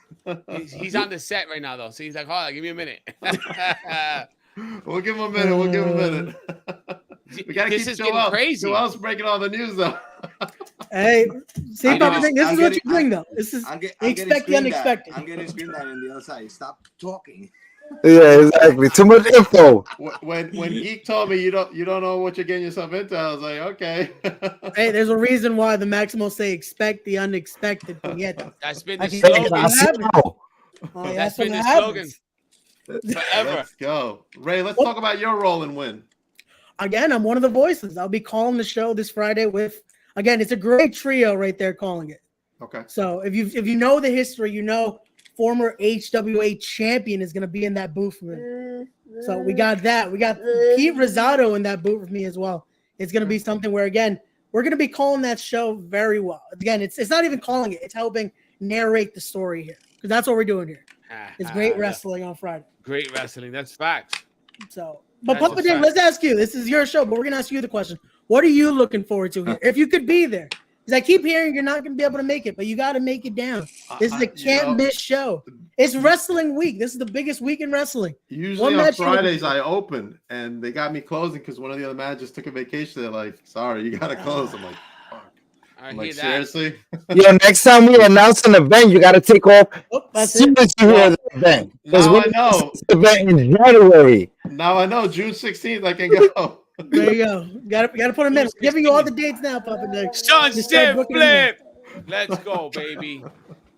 He's on the set right now, though. So he's like, hold on, give me a minute. We'll give him a minute. We gotta this keep is getting crazy. Who else breaking all the news though? Hey, see, Papa Dank, this is what you bring though. This is expect the unexpected. I'm getting screamed at on the other side. Stop talking. Yeah, exactly. Too much info. When Geek told me you don't know what you're getting yourself into, I was like, okay. Hey, there's a reason why the Maximals say expect the unexpected. That's been the slogan. That's been the slogan. Forever. Let's go. Ray, let's talk about your role and win. Again, I'm one of the voices. I'll be calling the show this Friday with, again, it's a great trio right there calling it. Okay. So if you know the history, you know former HWA champion is going to be in that booth with me. So we got that. We got Pete Rosado in that booth with me as well. It's going to be something where, again, we're going to be calling that show very well. Again, it's not even calling it. It's helping narrate the story here because that's what we're doing here. It's great wrestling on Friday. Great wrestling. That's facts. So, but Papa Dan, let's ask you. This is your show, but we're going to ask you the question. What are you looking forward to here? If you could be there. Because I keep hearing you're not going to be able to make it, but you got to make it down. This is a can't-miss show. It's wrestling week. This is the biggest week in wrestling. Usually on Fridays I open, and they got me closing because one of the other managers took a vacation. They're like, sorry, you got to close. I'm like, fuck. I'm like, seriously? Yeah, next time we announce an event, you got to take off as soon as you hear the event. Because I know. The event in January. Now I know. June 16th, I can go. There you go. Got to put them in. Giving you all the dates now, Papa Nick. Sunset Flip. Let's go, baby.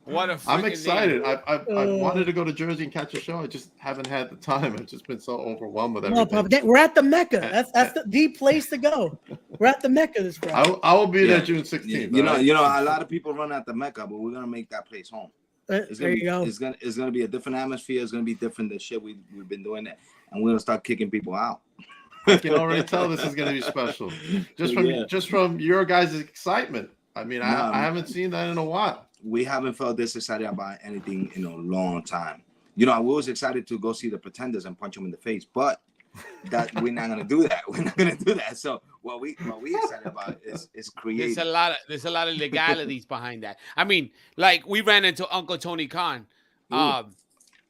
What a I'm excited. I wanted to go to Jersey and catch a show. I just haven't had the time. I've just been so overwhelmed with everything. Papa, we're at the Mecca. That's the place to go. We're at the Mecca this Friday. I will be there June 16th. You know, a lot of people run at the Mecca, but we're gonna make that place home. There you go. It's gonna be a different atmosphere. It's gonna be different than shit we've been doing that, and we're gonna start kicking people out. I can already tell this is going to be special. Just from your guys' excitement. I mean, I haven't seen that in a while. We haven't felt this excited about anything in a long time. You know, I was excited to go see the Pretenders and punch them in the face, but that we're not going to do that. We're not going to do that. So what we excited about is creative. There's a lot of legalities behind that. I mean, like we ran into Uncle Tony Khan.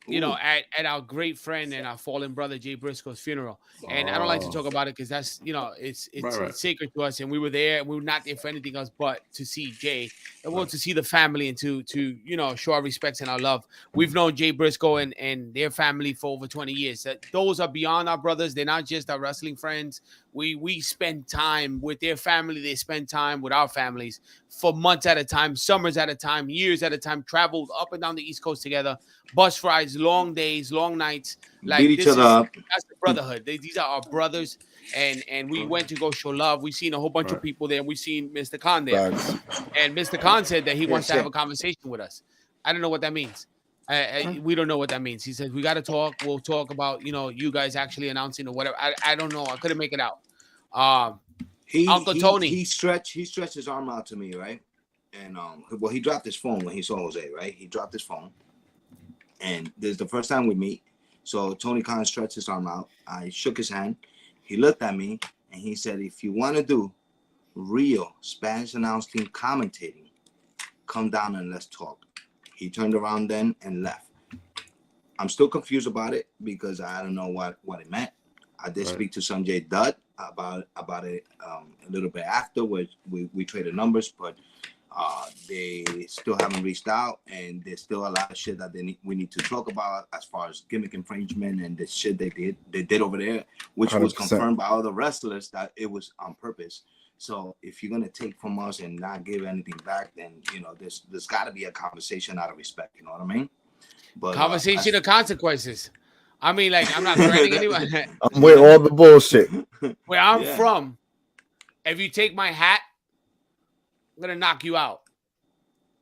You know, at our great friend and our fallen brother Jay Briscoe's funeral, and I don't like to talk about it because that's, you know, it's sacred to us, and we were there. We were not there for anything else but to see Jay, and well, to see the family and to you know, show our respects and our love. We've known Jay Briscoe and their family for over 20 years. Those are beyond our brothers. They're not just our wrestling friends. We spend time with their family. They spend time with our families for months at a time, summers at a time, years at a time, traveled up and down the East Coast together, bus rides, long days, long nights. Like, beat each other up. That's the brotherhood. These are our brothers, and we went to go show love. We've seen a whole bunch of people there. We've seen Mr. Khan there. And Mr. Khan said that he wants to have a conversation with us. I don't know what that means. We don't know what that means. He said, we got to talk. We'll talk about, you know, you guys actually announcing or whatever. I don't know. I couldn't make it out. Uncle Tony. He stretched his arm out to me, right? And well, he dropped his phone when he saw Jose, right? He dropped his phone. And this is the first time we meet. So Tony Khan stretched his arm out. I shook his hand. He looked at me and he said, if you want to do real Spanish announce team commentating, come down and let's talk. He turned around then and left. I'm still confused about it because I don't know what it meant. I did speak to Sanjay Dutt about it a little bit after, which we traded numbers, but they still haven't reached out, and there's still a lot of shit that we need to talk about as far as gimmick infringement and the shit they did over there, which 100%. Was confirmed by other wrestlers that it was on purpose. So if you're gonna take from us and not give anything back, then you know there's got to be a conversation out of respect. You know what I mean? But conversation of consequences. I mean, like, I'm not threatening anyone. I'm with all the bullshit. Where I'm from, if you take my hat, I'm gonna knock you out.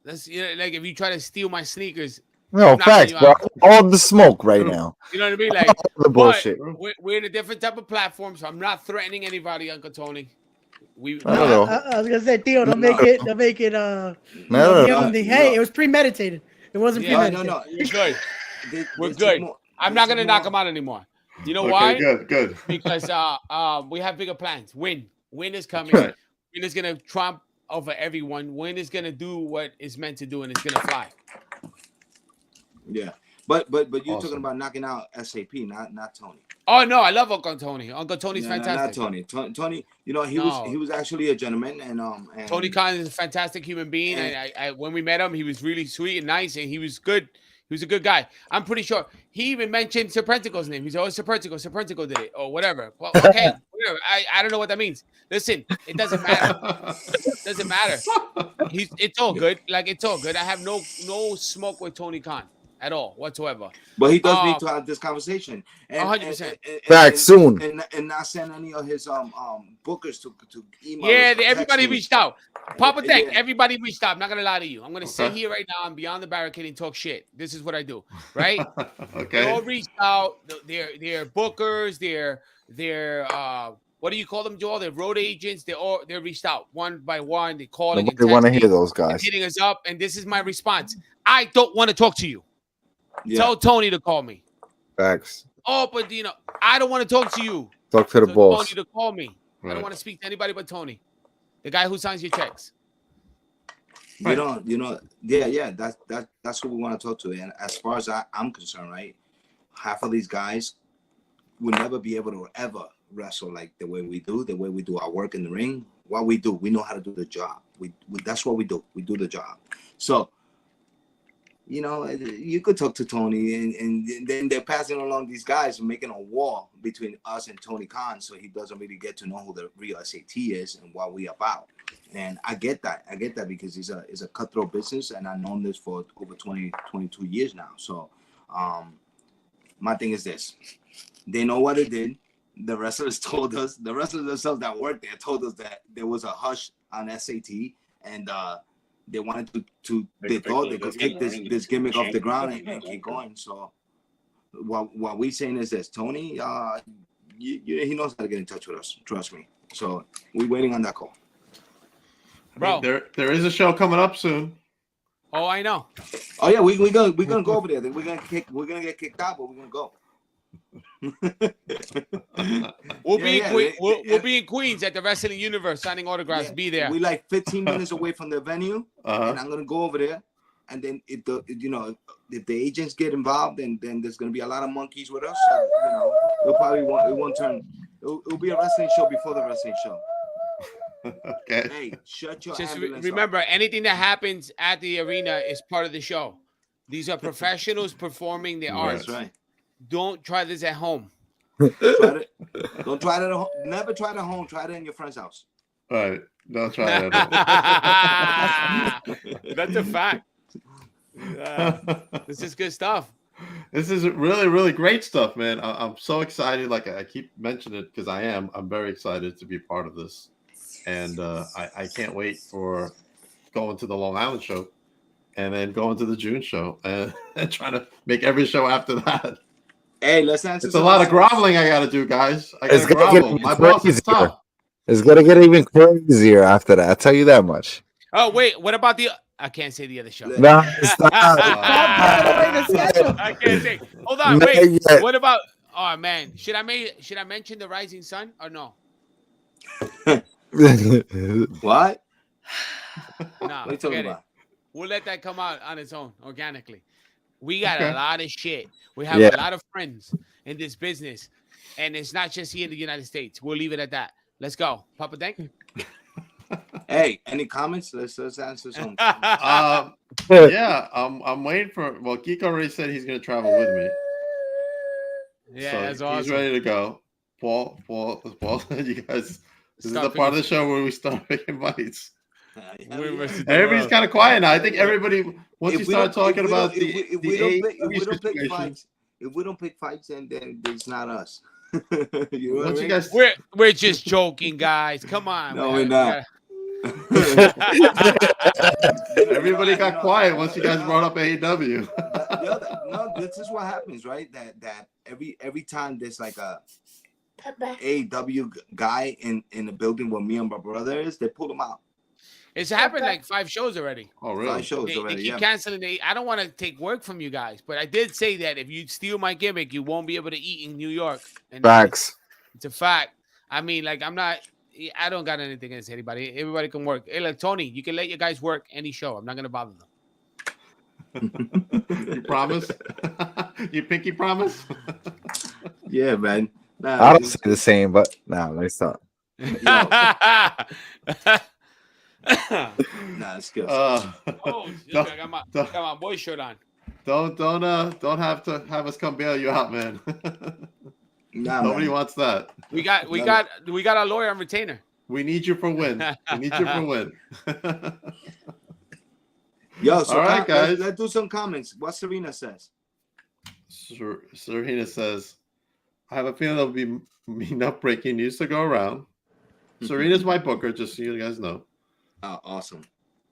That's, you know, like, if you try to steal my sneakers. No, facts, bro. All the smoke right now. You know what I mean? Like, all the bullshit. We're in a different type of platform, so I'm not threatening anybody, Uncle Tony. I was gonna say, Theo, don't make it. Hey, it was premeditated. It wasn't premeditated. No. We're good. We're good. I'm not gonna knock him out anymore. You know why? Good. Because we have bigger plans. Win is coming. Win is gonna trump over everyone. Win is gonna do what it's meant to do, and it's gonna fly. Yeah, but you're talking about knocking out S.A.T, not Tony. Oh no, I love Uncle Tony. Uncle Tony's fantastic. Not Tony. Tony, you know, he was actually a gentleman, and Tony Khan is a fantastic human being. And I when we met him, he was really sweet and nice, and he was good. He was a good guy. I'm pretty sure he even mentioned Serpentico's name. He said, "Oh, Serpentico did it, or whatever." Well, okay, whatever. I don't know what that means. Listen, it doesn't matter. It doesn't matter. It's all good. Like, it's all good. I have no smoke with Tony Khan. at all whatsoever. But he does need to have this conversation. 100%. Back soon. And not send any of his bookers to email. Yeah, everybody reached out. Papa Tech, yeah. everybody reached out. I'm not gonna lie to you. I'm gonna sit here right now and Beyond the Barricade and talk shit. This is what I do, right? Okay. They all reached out. They're bookers. They're what do you call them, Joel? They're road agents. They're reached out one by one. They calling. Nobody want to hear those guys hitting us up. And this is my response. I don't want to talk to you. Yeah. Tell Tony to call me. Facts. Oh, but I don't want to talk to you. Talk to the boss. Tony to call me. Right. I don't want to speak to anybody but Tony, the guy who signs your checks. You know, yeah. That's who we want to talk to. And as far as I'm concerned, right, half of these guys will never be able to ever wrestle like the way we do our work in the ring. What we do, we know how to do the job. We that's what we do. We do the job. So, you know, you could talk to Tony, and then they're passing along these guys and making a wall between us and Tony Khan, so he doesn't really get to know who the real S.A.T is and what we about. And I get that because it's a cutthroat business, and I've known this for over 22 years now. So, my thing is this: they know what it did. The wrestlers told us, the wrestlers themselves that worked there told us that there was a hush on S.A.T, and they wanted they thought they could kick this gimmick off the ground and keep going. So what we saying is this: Tony, he knows how to get in touch with us. Trust me. So we're waiting on that call. Bro, there is a show coming up soon. Oh, I know. Oh yeah, we're gonna go over there. We're gonna get kicked out, but we're gonna go. We'll be in Queens at the Wrestling Universe signing autographs. Be there. We're like 15 minutes away from the venue, and I'm gonna go over there. And then if the agents get involved, then there's gonna be a lot of monkeys with us. So, it won't turn. It'll be a wrestling show before the wrestling show. Okay. Hey, shut your. Just remember, anything that happens at the arena is part of the show. These are professionals performing their art. That's right. Don't try this at home. Don't try it at home. Never try it at home. Try it in your friend's house. All right. Don't try it at home. That's a fact. This is good stuff. This is really, really great stuff, man. I'm so excited. Like I keep mentioning it because I'm very excited to be part of this. And I can't wait for going to the Long Island show and then going to the June show and trying to make every show after that. Hey, let's answer. It's a lot of groveling I got to do, guys. I got to grovel. My boss is tough. It's going to get even crazier after that. I'll tell you that much. Oh, wait. What about I can't say the other show. No, stop. I can't say. Hold on. Wait. What about... Oh, man. Should I mention the Rising Sun or no? What? No, what are you talking about? We'll let that come out on its own organically. We got a lot of shit. We have a lot of friends in this business, and it's not just here in the United States. We'll leave it at that. Let's go, Papa Dank. Hey, any comments? Let's answer some. Yeah, I'm waiting for. Well, Geek already said he's going to travel with me. Yeah, so that's awesome. He's ready to go. Paul, you guys. This is the part of the show where we start making bites. Everybody's kind of quiet now. I think everybody, once you start talking about if we don't pick fights, then it's not us. You know you guys, we're just joking, guys. Come on. No, we're not. Everybody got quiet once you guys brought up AEW. No, this is what happens, right? That every time there's like a AEW guy in the building where me and my brother is, they pull him out. It's happened like 5 shows already. Oh, really? 5 shows already. They keep canceling. I don't want to take work from you guys, but I did say that if you steal my gimmick, you won't be able to eat in New York. And facts. It's a fact. I mean, like I don't got anything against anybody. Everybody can work. Hey, like Tony, you can let your guys work any show. I'm not gonna bother them. You promise? You pinky promise? Yeah, man. I don't say the same, but let's talk. Nah, it's good. I got my boy shirt on. Don't have to have us come bail you out, man. Nobody wants that. We got our lawyer on retainer. We need you for win. We need you for win. Yo, so all right, guys. Let's do some comments. What Serena says. Serena says, I have a feeling there'll be enough breaking news to go around. Serena's my booker, just so you guys know. Oh, awesome.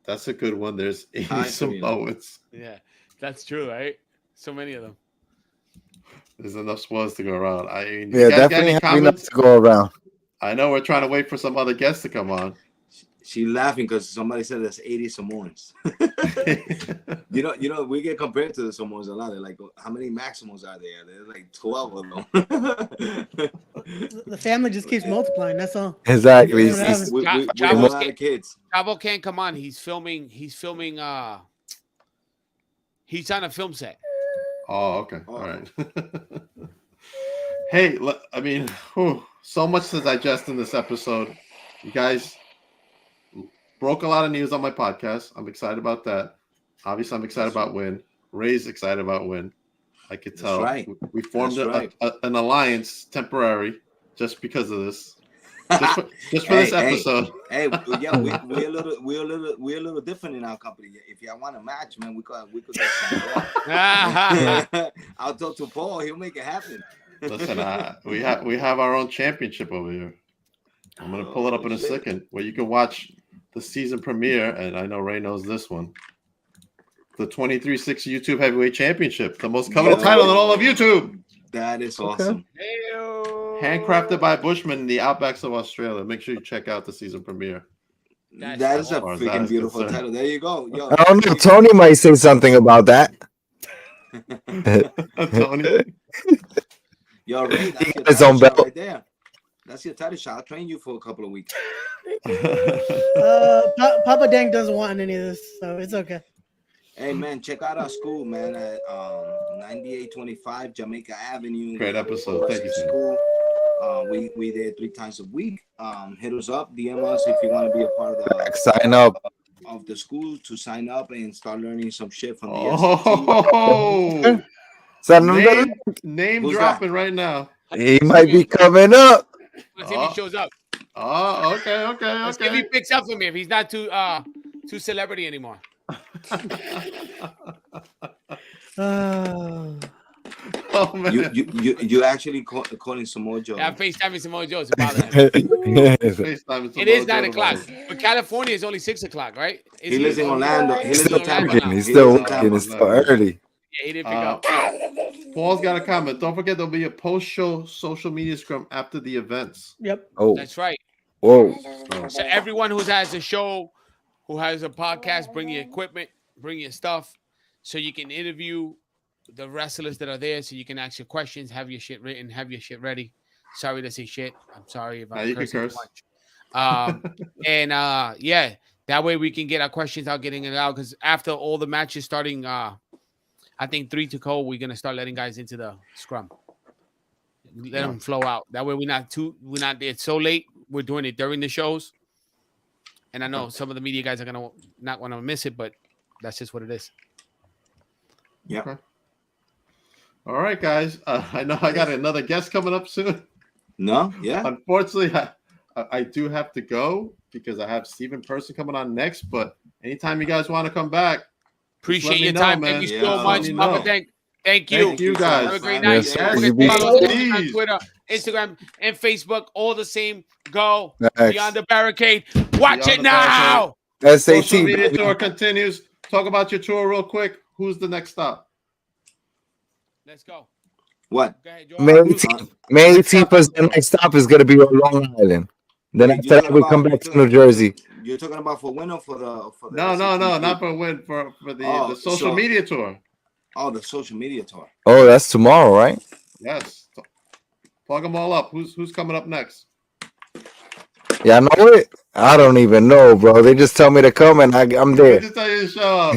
That's a good one. There's 80 Samoans. Yeah, that's true, right? So many of them. There's enough spoilers to go around. I mean, yeah, definitely have enough to go around. I know we're trying to wait for some other guests to come on. She's laughing because somebody said there's 80 Samoans. you know, we get compared to the Samoans a lot. They're like, how many Maximals are there? There's like 12 of them. The family just keeps multiplying. That's all. Exactly. We have a lot of kids. Chavo can't come on. He's filming. He's on a film set. Oh, okay. All right. Hey, I mean, so much to digest in this episode. You guys broke a lot of news on my podcast. I'm excited about that. Obviously, I'm excited about Win. Ray's excited about Win. I could tell. That's right. We formed That's an alliance temporary just because of this. Just for this episode. Hey, yeah, we're a little different in our company. If y'all want a match, man, we could get some. I'll talk to Paul. He'll make it happen. Listen, we have our own championship over here. I'm gonna pull it up in a second, where you can watch the season premiere, and I know Ray knows this one. The 23-6 YouTube Heavyweight Championship, the most coveted title in all of YouTube. That is awesome. Handcrafted by Bushmen in the outbacks of Australia. Make sure you check out the season premiere. That is a freaking beautiful title. There you go. Yo, I don't know. Tony might say something about that. Tony. Yo, Ray, that's your His title own shot belt. right there. That's your title shot. I'll train you for a couple of weeks. Papa Dank doesn't want any of this, so it's okay. Hey, man, check out our school, man, at 9825 Jamaica Avenue. Great episode. Thank you, school. We there 3 times a week. Hit us up, DM us if you want to be a part of the Sign up. of the school to sign up and start learning some shit from the Oh, name dropping right now. He might be coming up. Let's see if he shows up. Oh, okay. Let's see if he picks up for me. If he's not too celebrity anymore. Oh man, you actually calling some more Joe? Yeah, I'm FaceTiming some more Joes about that. It is 9 o'clock, but California is only 6 o'clock, right? He lives in Orlando. He's still working. He's still working. It's still early. Yeah, he didn't pick up. Paul's got a comment. Don't forget there'll be a post-show social media scrum after the events. Yep. Oh, That's right. whoa. So everyone who has a show, who has a podcast, bring your equipment, bring your stuff, so you can interview the wrestlers that are there, so you can ask your questions, have your shit written, have your shit ready. Sorry to say shit. I'm sorry if I curse. Yeah, that way we can get our questions out, getting it out. Because after all the matches starting, I think 3 to go, we're gonna start letting guys into the scrum. Let them flow out. That way we're not there so late. We're doing it during the shows. And I know some of the media guys are gonna not want to miss it, but that's just what it is. Yeah. Okay. All right, guys. I know I got another guest coming up soon. No, yeah. Unfortunately, I do have to go because I have Steven Person coming on next. But anytime you guys want to come back, appreciate your time. Man. Thank you so much, Papa. Thank you. Thank you guys. Have a great night. Yes, Follow us on Twitter, Instagram, and Facebook. All the same. Go Beyond the Barricade. Watch it now. Social S.A.T. media tour continues. Talk about your tour real quick. Who's the next stop? Let's go. What? Go ahead, May 18th, the next stop is going to be on Long Island. Then after that, we come back to New Jersey. You're talking about for Win or for the No, not for Win, for the social media tour. Oh, the social media tour. Oh, that's tomorrow, right? Yes. Plug them all up. Who's coming up next? Yeah, I know it. I don't even know, bro. They just tell me to come and I'm there. Just tell you to show up.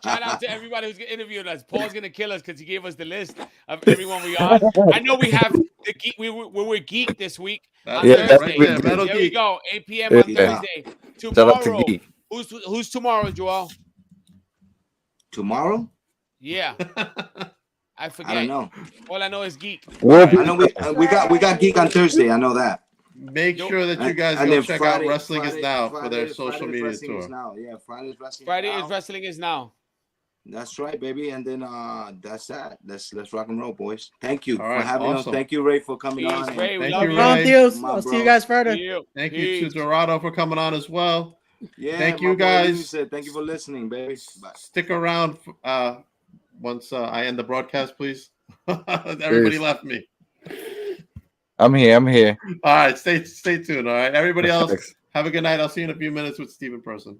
Shout out to everybody who's interviewing us. Paul's gonna kill us because he gave us the list of everyone we are. I know we have the geek. We're geek this week. On Thursday. Right there, Metal There Geek. we go. 8 p.m. on Thursday. Shout out to Tomorrow. Geek. Who's tomorrow, Joel? Tomorrow? Yeah. I forget. I don't know. All I know is geek. I know we got Geek on Thursday. I know that. Make sure that you guys go check out Wrestling Is Now for their social media tour. Yeah, Friday's Wrestling Friday is is now. Wrestling Is Now. That's right, baby. And then that's that. Let's rock and roll, boys. Thank you All for right, having us. Thank you, Ray, for coming on. Peace, Ray. We Thank love you, you. Ray. Theos. My I'll see bro. you guys Friday. Thank you to Dorado for coming on as well. Yeah, thank my you boy guys. Lisa, thank you for listening, baby. Bye. Stick around once I end the broadcast, please. Everybody left me. I'm here. All right, stay tuned. All right, everybody else, have a good night. I'll see you in a few minutes with Steve in person.